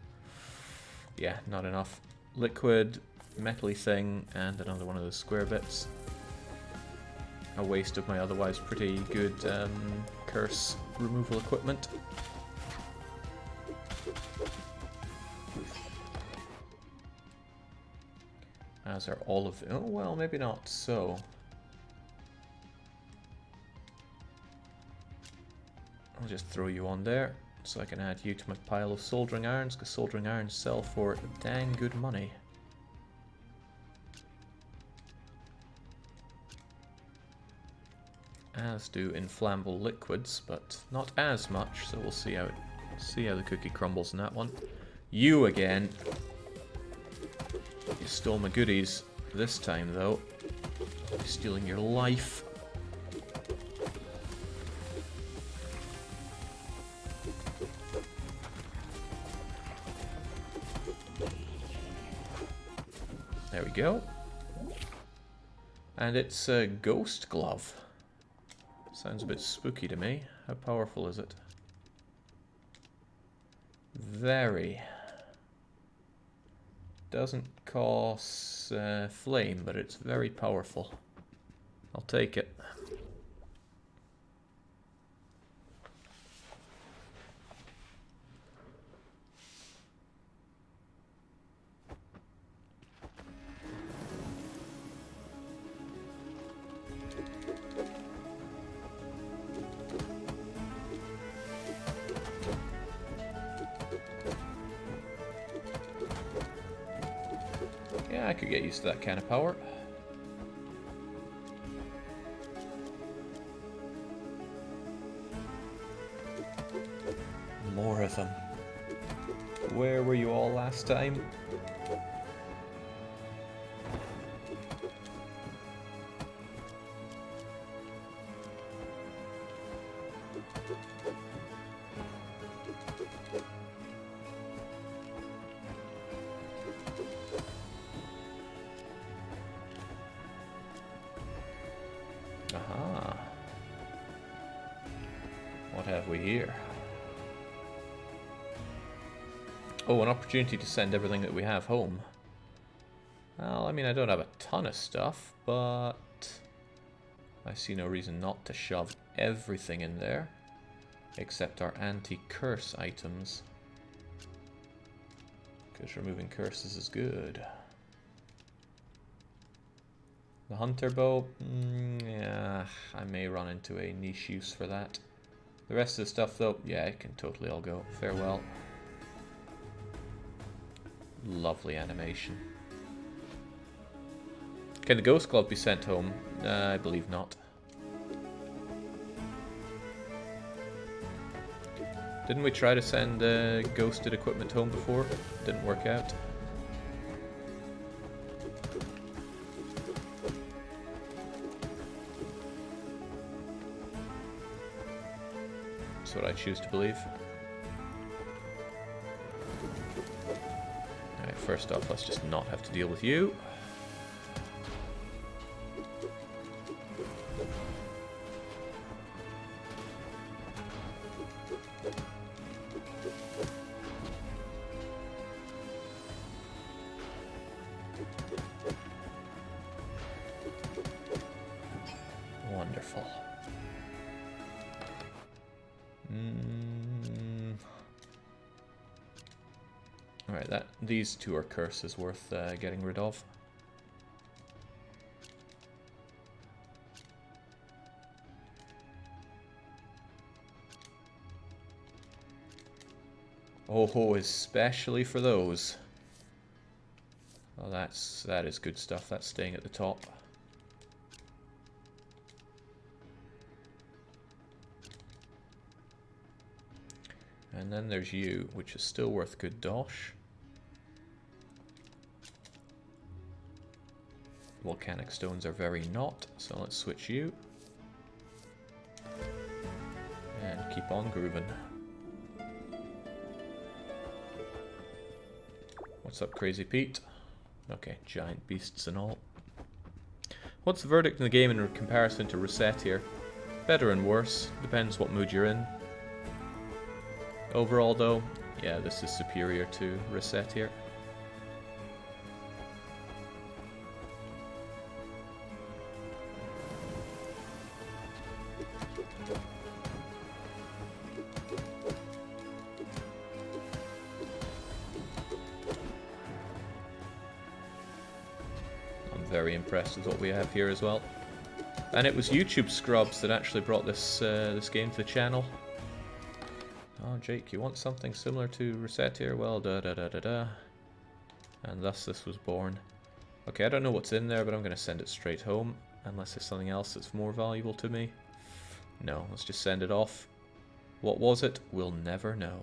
Yeah, not enough. Liquid, metally thing, and another one of those square bits. A waste of my otherwise pretty good curse removal equipment. As are all of them. Oh, well, maybe not so. I'll just throw you on there so I can add you to my pile of soldering irons, because soldering irons sell for dang good money. As do inflammable liquids, but not as much, so we'll see how the cookie crumbles in that one. You again. You stole my goodies this time though. Stealing your life. There we go. And it's a ghost glove. Sounds a bit spooky to me. How powerful is it? Very. Doesn't cause flame, but it's very powerful. I'll take it. Yeah, I could get used to that kind of power. More of them. Where were you all last time? Aha. What have we here? Oh, an opportunity to send everything that we have home. Well, I mean, I don't have a ton of stuff, but I see no reason not to shove everything in there, except our anti-curse items, because removing curses is good. The hunter bow, yeah, I may run into a niche use for that. The rest of the stuff, though, yeah, it can totally all go. Farewell. Lovely animation. Can the ghost glove be sent home? I believe not. Didn't we try to send ghosted equipment home before? Didn't work out. That's what I choose to believe. Alright, first off, let's just not have to deal with you. Wonderful. Alright, these two are curses worth getting rid of. Oh, especially for those. Oh, that is good stuff. That's staying at the top. And then there's you, which is still worth good dosh. Volcanic stones are very not, so let's switch you. And keep on grooving. What's up, Crazy Pete? Okay, giant beasts and all. What's the verdict in the game in comparison to Reset here? Better and worse, depends what mood you're in. Overall though, yeah, this is superior to Reset here. Very impressed with what we have here as well. And it was YouTube Scrubs that actually brought this this game to the channel. Oh, Jake, you want something similar to Reset here? Well, da-da-da-da-da. And thus this was born. Okay, I don't know what's in there, but I'm going to send it straight home. Unless there's something else that's more valuable to me. No, let's just send it off. What was it? We'll never know.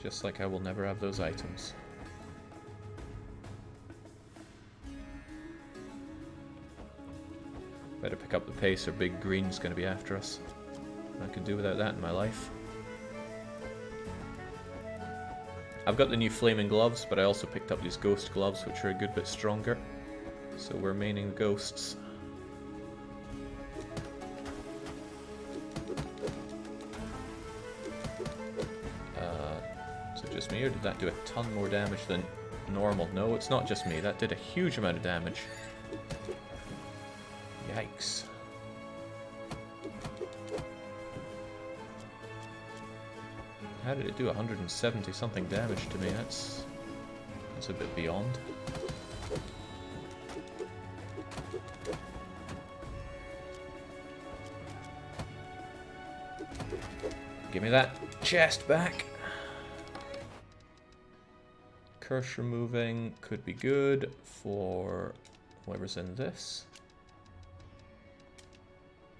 Just like I will never have those items. Better pick up the pace or Big Green's going to be after us. I could do without that in my life. I've got the new flaming gloves, but I also picked up these ghost gloves, which are a good bit stronger. So we're maining the ghosts. Is it just me, or did that do a ton more damage than normal? No, it's not just me. That did a huge amount of damage. Yikes. How did it do 170 something damage to me? That's a bit beyond. Give me that chest back. Curse removing could be good for whoever's in this.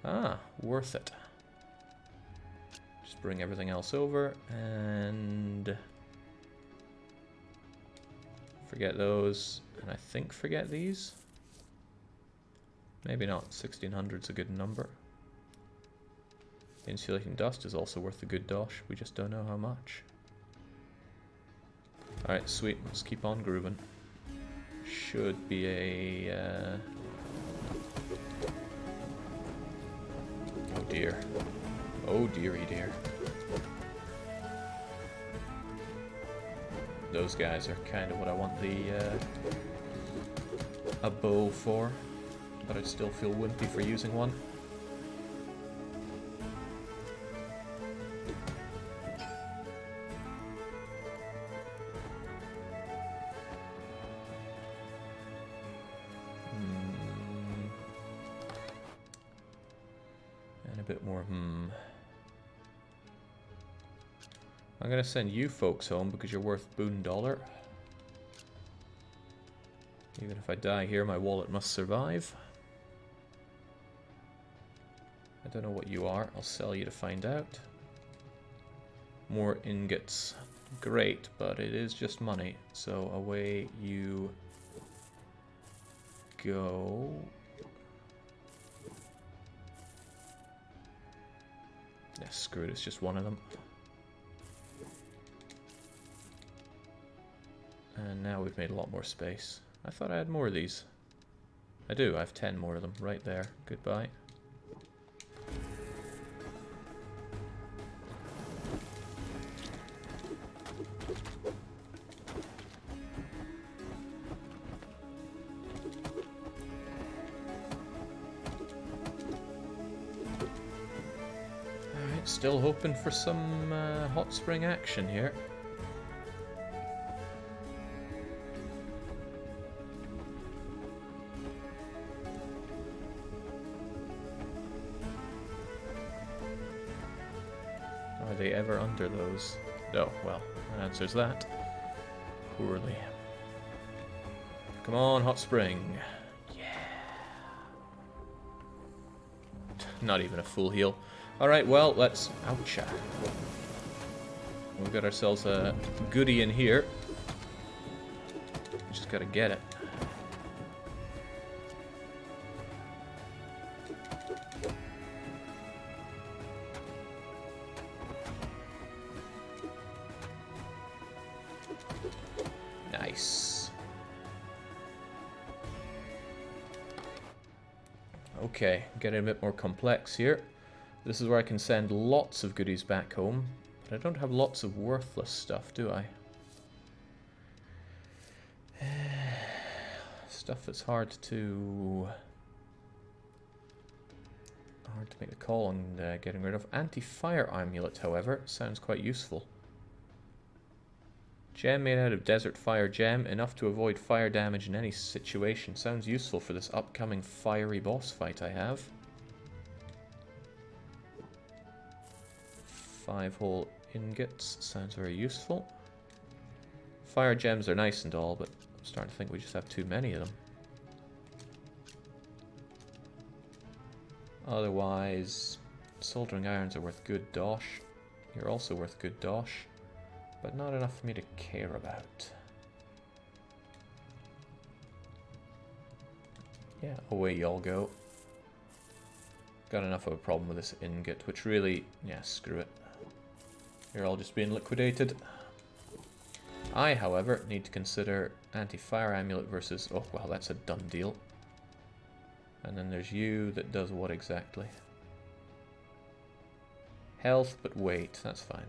Ah, worth it. Just bring everything else over and forget those, and I think forget these. Maybe not. 1600's a good number. Insulating dust is also worth a good dosh. We just don't know how much. Alright, sweet. Let's keep on grooving. Should be a... Oh dear. Oh dearie dear. Those guys are kind of what I want the a bow for, but I'd still feel wimpy for using one. And a bit more, I'm going to send you folks home because you're worth boon dollar. Even if I die here, my wallet must survive. I don't know what you are. I'll sell you to find out. More ingots. Great, but it is just money. So away you go. Yeah, screw it. It's just one of them. And now we've made a lot more space. I thought I had more of these. I do, I have 10 more of them right there. Goodbye. Alright, still hoping for some hot spring action here. Are they ever under those? Oh, well, that answers that. Poorly. Come on, hot spring. Yeah. Not even a full heal. Alright, well, let's... Ouch. We've got ourselves a goodie in here. Just gotta get it. Nice. Okay, getting a bit more complex here. This is where I can send lots of goodies back home, but I don't have lots of worthless stuff, do I? Stuff that's hard to make a call on getting rid of. Anti-fire amulet, however, sounds quite useful. Gem made out of desert fire gem, enough to avoid fire damage in any situation. Sounds useful for this upcoming fiery boss fight I have. 5-hole ingots, sounds very useful. Fire gems are nice and all, but I'm starting to think we just have too many of them. Otherwise, soldering irons are worth good dosh. You're also worth good dosh, but not enough for me to care about. Yeah, away y'all go. Got enough of a problem with this ingot, which really, yeah, screw it. You're all just being liquidated. I, however, need to consider anti-fire amulet versus... Oh, well, that's a done deal. And then there's you that does what exactly? Health, but weight. That's fine.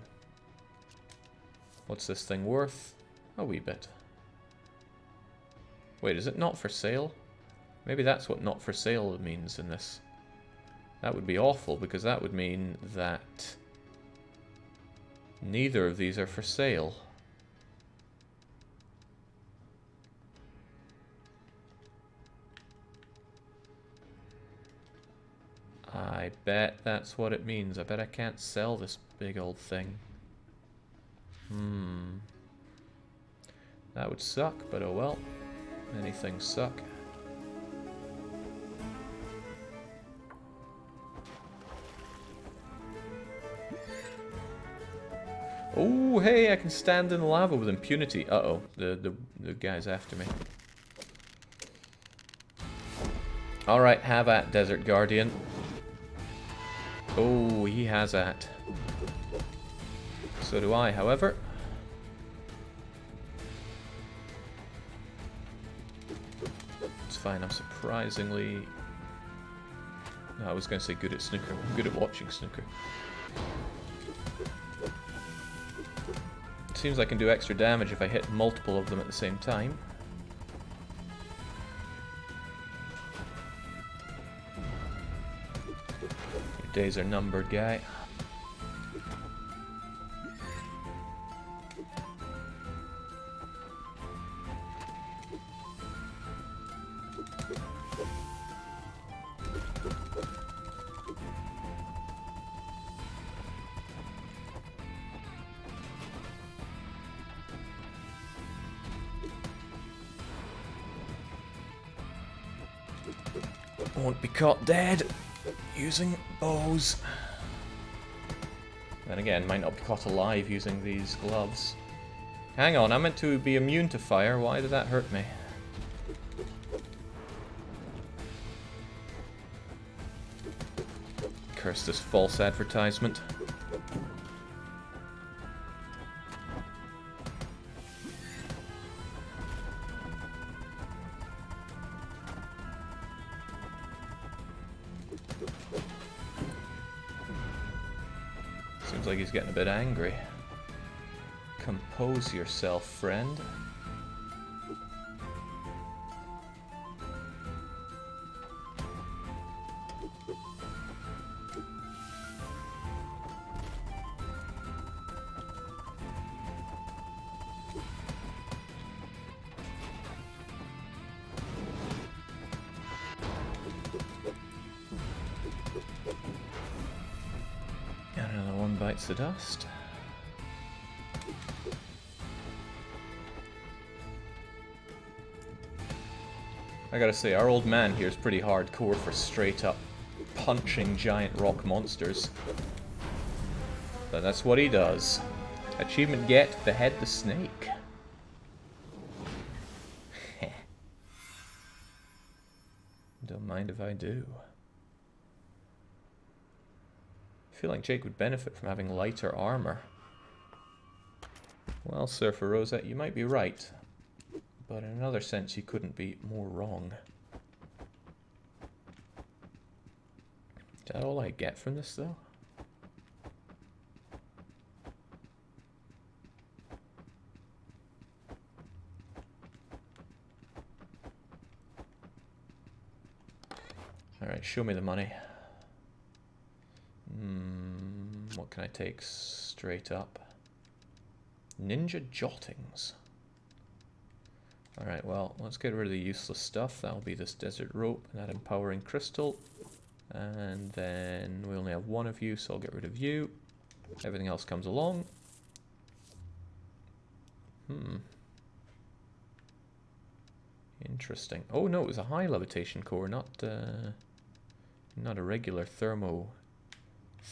What's this thing worth? A wee bit. Wait, is it not for sale? Maybe that's what not for sale means in this. That would be awful, because that would mean that neither of these are for sale. I bet that's what it means. I bet I can't sell this big old thing. That would suck, but oh well. Many things suck. Oh, hey, I can stand in the lava with impunity. Uh-oh, the guy's after me. Alright, have at, Desert Guardian. Oh, he has at. So do I, however. It's fine, I'm surprisingly... No, I was going to say good at snooker. I'm good at watching snooker. Seems I can do extra damage if I hit multiple of them at the same time. Your days are numbered, guy. Won't be caught dead using bows. Then again, might not be caught alive using these gloves. Hang on, I'm meant to be immune to fire. Why did that hurt me? Curse this false advertisement. Seems like he's getting a bit angry. Compose yourself, friend. And another one bites the dust. I gotta say, our old man here is pretty hardcore for straight up punching giant rock monsters. But that's what he does. Achievement get, behead the snake. Don't mind if I do. I feel like Jake would benefit from having lighter armor. Well, Surfer Rosa, you might be right. But in another sense, you couldn't be more wrong. Is that all I get from this, though? Alright, show me the money. What can I take straight up? Ninja jottings. Alright, well, let's get rid of the useless stuff. That'll be this desert rope and that empowering crystal. And then we only have one of you, so I'll get rid of you. Everything else comes along. Interesting. Oh no, it was a high levitation core, not a regular thermo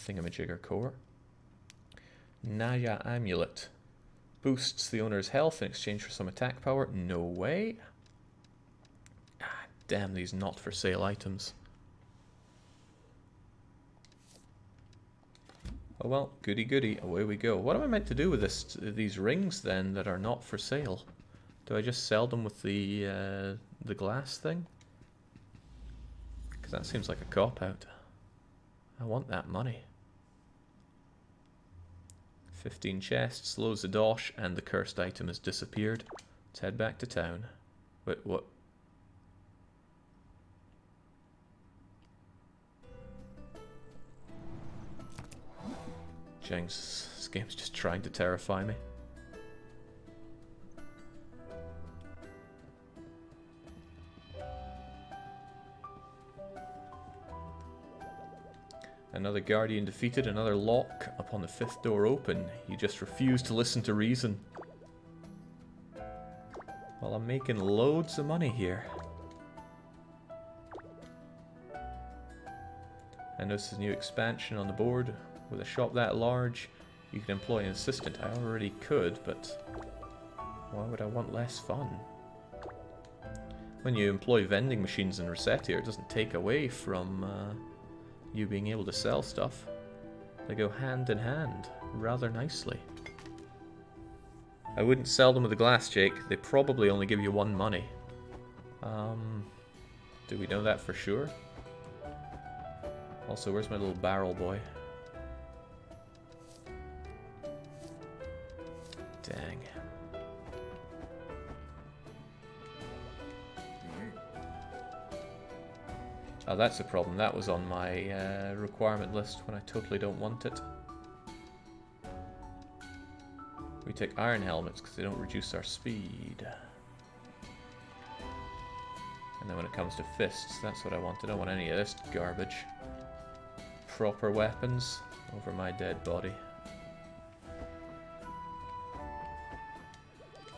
thingamajigger core. Naya amulet. Boosts the owner's health in exchange for some attack power. No way. Ah, damn these not for sale items. Oh well, goody goody, away we go. What am I meant to do with these rings then that are not for sale? Do I just sell them with the glass thing? Because that seems like a cop-out. I want that money. 15 chests, loads of dosh, and the cursed item has disappeared. Let's head back to town. Wait, what? Jengs, this game's just trying to terrify me. Another guardian defeated, another lock upon the 5th door open. You just refuse to listen to reason. Well, I'm making loads of money here. I noticed a new expansion on the board. With a shop that large, you can employ an assistant. I already could, but why would I want less fun? When you employ vending machines in Resettier, it doesn't take away from you being able to sell stuff. They go hand in hand, rather nicely. I wouldn't sell them with a glass, Jake. They probably only give you 1 money. Do we know that for sure? Also, where's my little barrel boy? Dang. Oh, that's a problem. That was on my requirement list when I totally don't want it. We take iron helmets because they don't reduce our speed. And then when it comes to fists, that's what I want. I don't want any of this garbage. Proper weapons over my dead body.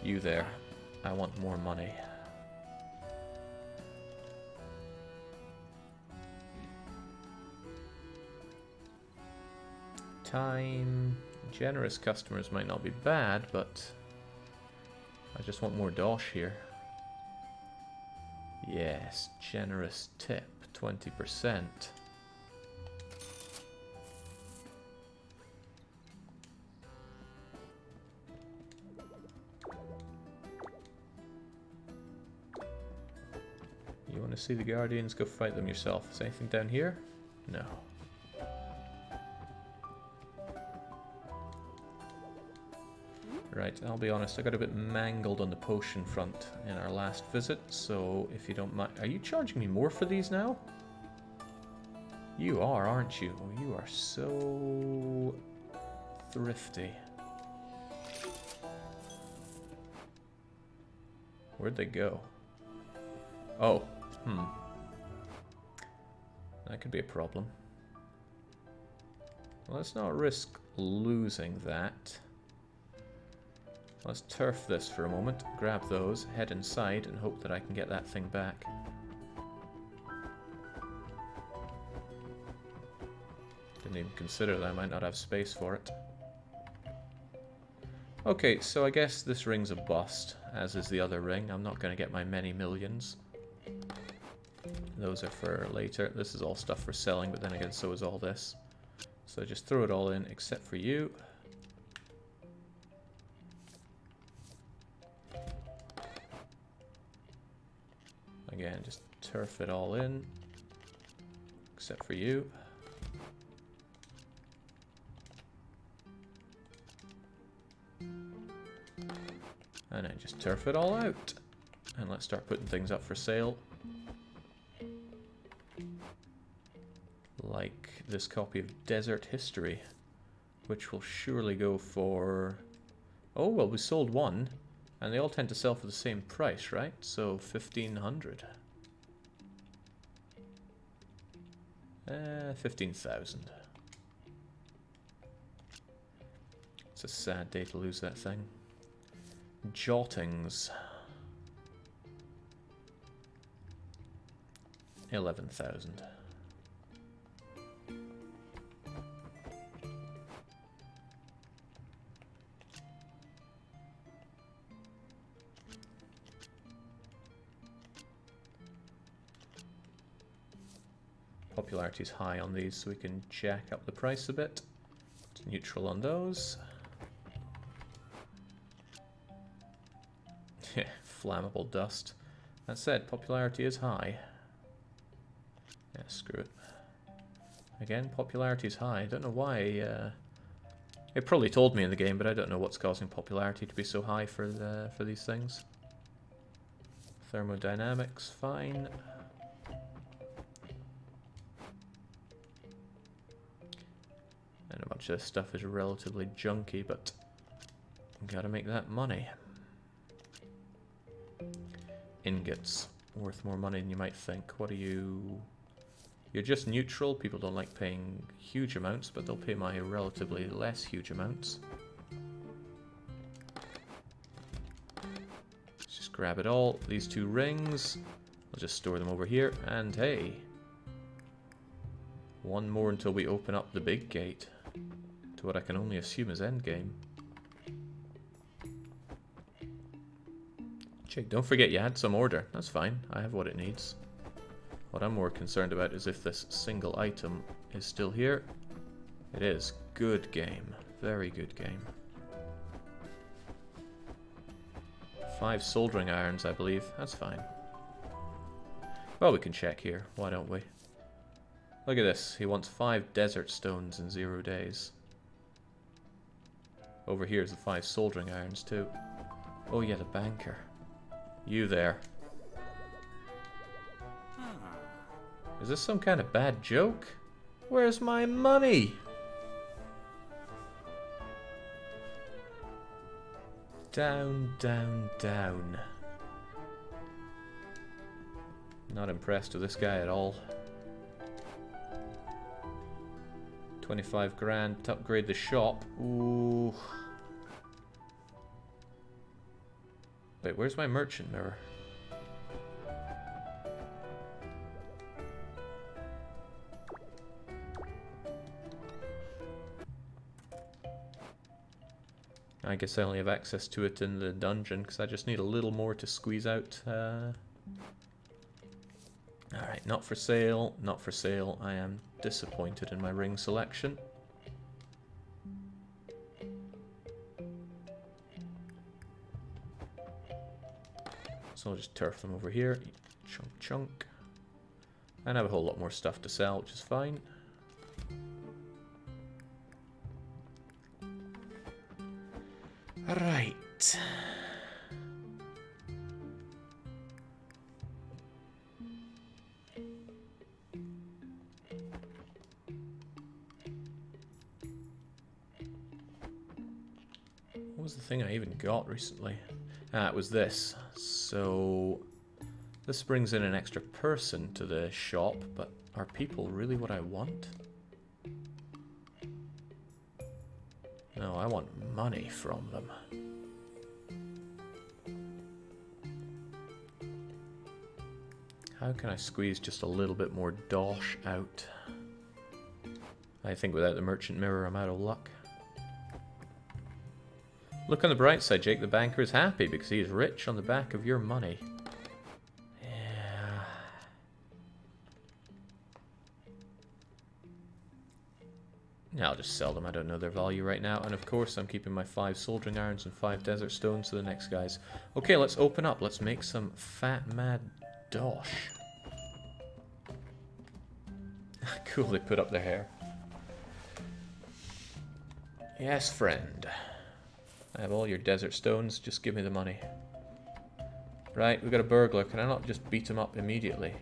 You there. I want more money. Time. Generous customers might not be bad, but I just want more dosh here. Yes, generous tip, 20%. You want to see the Guardians? Go fight them yourself. Is anything down here? No. Right, I'll be honest, I got a bit mangled on the potion front in our last visit, so if you don't mind... Are you charging me more for these now? You are, aren't you? Oh, you are so... thrifty. Where'd they go? Oh, that could be a problem. Well, let's not risk losing that. Let's turf this for a moment, grab those, head inside, and hope that I can get that thing back. Didn't even consider that I might not have space for it. Okay, so I guess this ring's a bust, as is the other ring. I'm not going to get my many millions. Those are for later. This is all stuff for selling, but then again, so is all this. So just throw it all in, except for you. Again, just turf it all in, except for you. And then just turf it all out. And let's start putting things up for sale. Like this copy of Desert History, which will surely go for... Oh, well, we sold one. And they all tend to sell for the same price, right? So 1,500. 15,000. It's a sad day to lose that thing. Jottings. 11,000. Popularity is high on these, so we can jack up the price a bit. It's neutral on those. Yeah, flammable dust. That said, popularity is high. Yeah, screw it. Again, popularity is high. I don't know why. It probably told me in the game, but I don't know what's causing popularity to be so high for these things. Thermodynamics, fine. And a bunch of this stuff is relatively junky, but gotta make that money. Ingots, worth more money than you might think. What are you? You're just neutral. People don't like paying huge amounts, but they'll pay my relatively less huge amounts. Let's just grab it all. These two rings, I'll just store them over here, and hey, one more until we open up the big gate to what I can only assume is endgame. Jake, don't forget you had some order. That's fine. I have what it needs. What I'm more concerned about is if this single item is still here. It is. Good game. Very good game. 5 soldering irons, I believe. That's fine. Well, we can check here. Why don't we? Look at this. He wants 5 desert stones in 0 days. Over here is the 5 soldering irons too. Oh yeah, the banker. You there. Is this some kind of bad joke? Where's my money? Down, down, down. Not impressed with this guy at all. 25 grand to upgrade the shop. Ooh. Wait, where's my merchant mirror? I guess I only have access to it in the dungeon because I just need a little more to squeeze out. Alright, not for sale, not for sale. I am disappointed in my ring selection. So I'll just turf them over here. Chunk, chunk. And I have a whole lot more stuff to sell, which is fine. Right. What was the thing I even got recently? Ah, it was this. So this brings in an extra person to the shop, but are people really what I want? No, I want money from them. How can I squeeze just a little bit more dosh out? I think without the merchant mirror I'm out of luck. Look on the bright side, Jake. The banker is happy because he is rich on the back of your money. Yeah. Yeah, I'll just sell them. I don't know their value right now. And of course, I'm keeping my 5 soldering irons and 5 desert stones to the next guys. Okay, let's open up. Let's make some fat mad dosh. Cool, they put up their hair. Yes, friend. I have all your desert stones. Just give me the money. Right, we got a burglar. Can I not just beat him up immediately?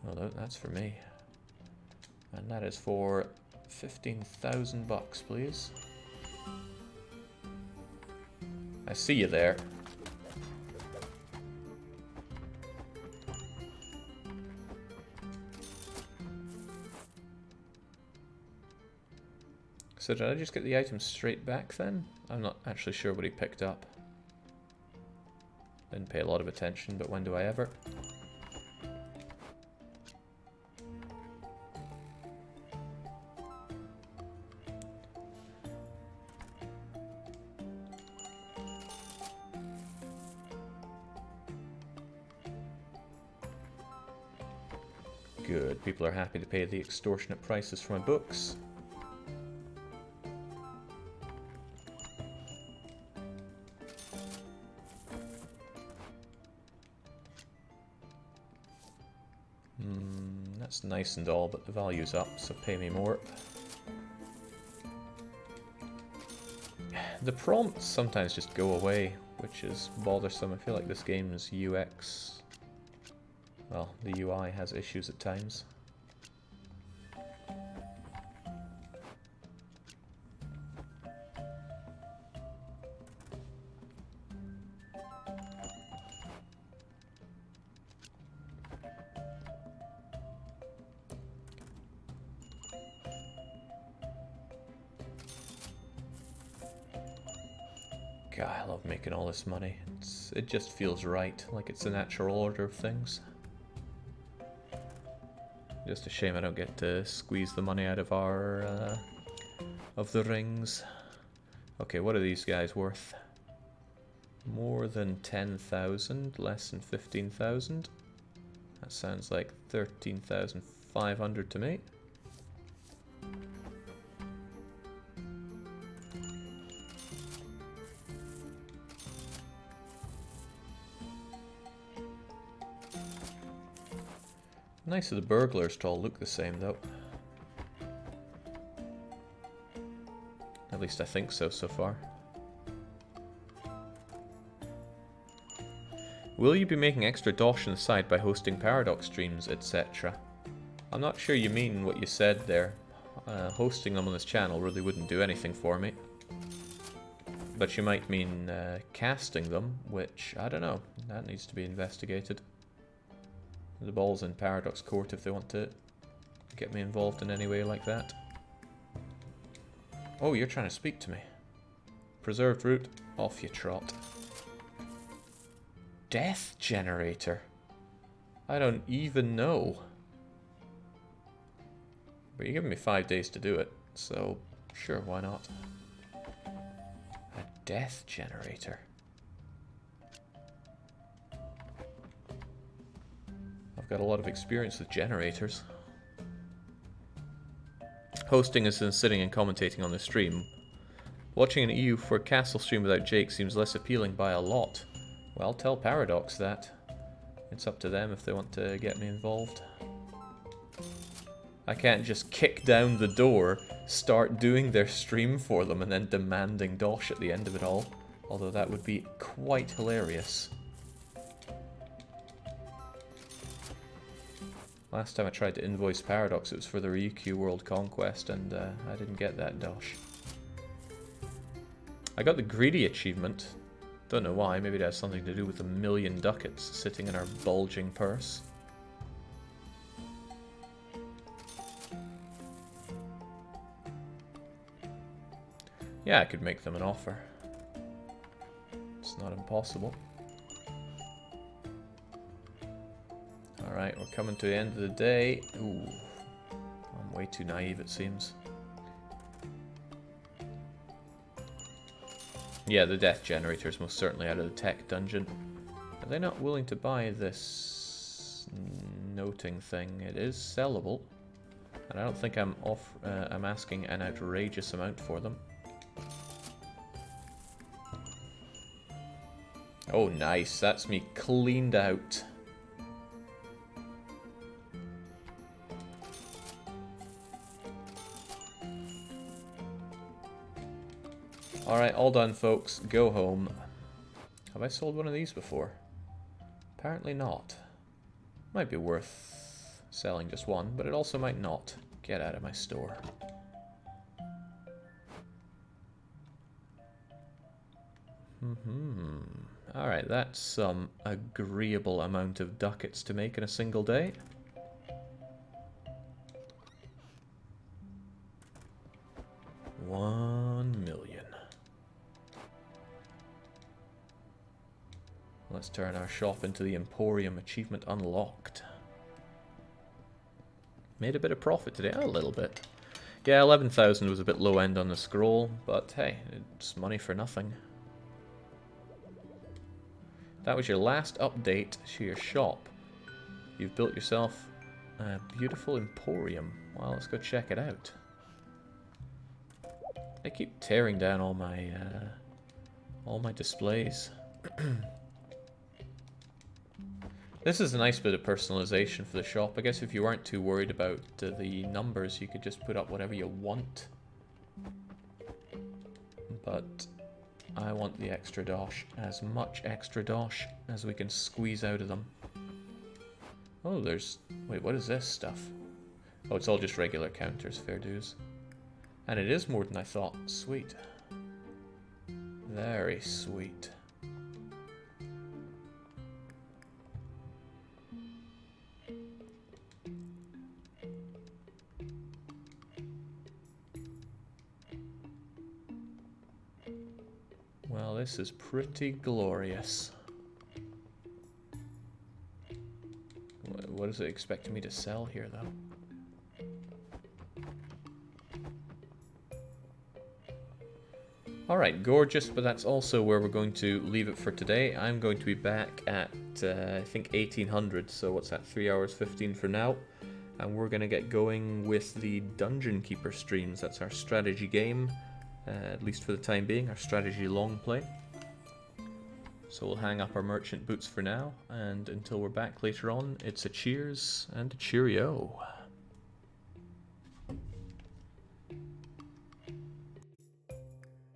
Well, that's for me. And that is for 15,000 bucks, please. I see you there. So did I just get the item straight back then? I'm not actually sure what he picked up. Didn't pay a lot of attention, but when do I ever? Good. People are happy to pay the extortionate prices for my books. That's nice and all, but the value's up, so pay me more. The prompts sometimes just go away, which is bothersome. I feel like this game's UX... well, the UI has issues at times. God, I love making all this money. It just feels right, like it's the natural order of things. Just a shame I don't get to squeeze the money out of our, of the rings. Okay, what are these guys worth? More than 10,000, less than 15,000. That sounds like 13,500 to me. Nice of the burglars to all look the same, though. At least I think so far. Will you be making extra dosh on the side by hosting Paradox streams, etc.? I'm not sure you mean what you said there. Hosting them on this channel really wouldn't do anything for me. But you might mean casting them, which, I don't know. That needs to be investigated. The ball's in Paradox Court if they want to get me involved in any way like that. Oh, you're trying to speak to me. Preserved root, off you trot. Death generator? I don't even know. But you're giving me 5 days to do it, so sure, why not? A death generator. I've got a lot of experience with generators. Hosting is then sitting and commentating on the stream. Watching an EU4 Castle stream without Jake seems less appealing by a lot. Well, tell Paradox that. It's up to them if they want to get me involved. I can't just kick down the door, start doing their stream for them, and then demanding dosh at the end of it all. Although that would be quite hilarious. Last time I tried to invoice Paradox, it was for the Ryukyu World Conquest, and I didn't get that dosh. I got the greedy achievement. Don't know why, maybe it has something to do with the 1,000,000 ducats sitting in our bulging purse. Yeah, I could make them an offer. It's not impossible. Alright, we're coming to the end of the day. Ooh, I'm way too naive, it seems. Yeah, the death generator is most certainly out of the tech dungeon. Are they not willing to buy this noting thing? It is sellable, and I don't think I'm asking an outrageous amount for them. Oh, nice. That's me cleaned out. Alright, all done, folks. Go home. Have I sold one of these before? Apparently not. Might be worth selling just one, but it also might not. Get out of my store. Alright, that's some agreeable amount of ducats to make in a single day. $1 million. Let's turn our shop into the Emporium. Achievement unlocked. Made a bit of profit today, a little bit. Yeah, 11,000 was a bit low end on the scroll, but hey, it's money for nothing. That was your last update to your shop. You've built yourself a beautiful Emporium. Well, let's go check it out. They keep tearing down all my displays. This is a nice bit of personalization for the shop. I guess if you weren't too worried about the numbers, you could just put up whatever you want. But I want the extra dosh, as much extra dosh as we can squeeze out of them. Oh, there's... Wait, what is this stuff? Oh, it's all just regular counters, fair dues. And it is more than I thought. Sweet. Very sweet. Well, this is pretty glorious. What is it expecting me to sell here, though? Alright, gorgeous, but that's also where we're going to leave it for today. I'm going to be back at, I think, 1800, so what's that, 3 hours 15 for now. And we're going to get going with the Dungeon Keeper streams. That's our strategy game, at least for the time being, our strategy long play. So we'll hang up our merchant boots for now, and until we're back later on, it's a cheers and a cheerio.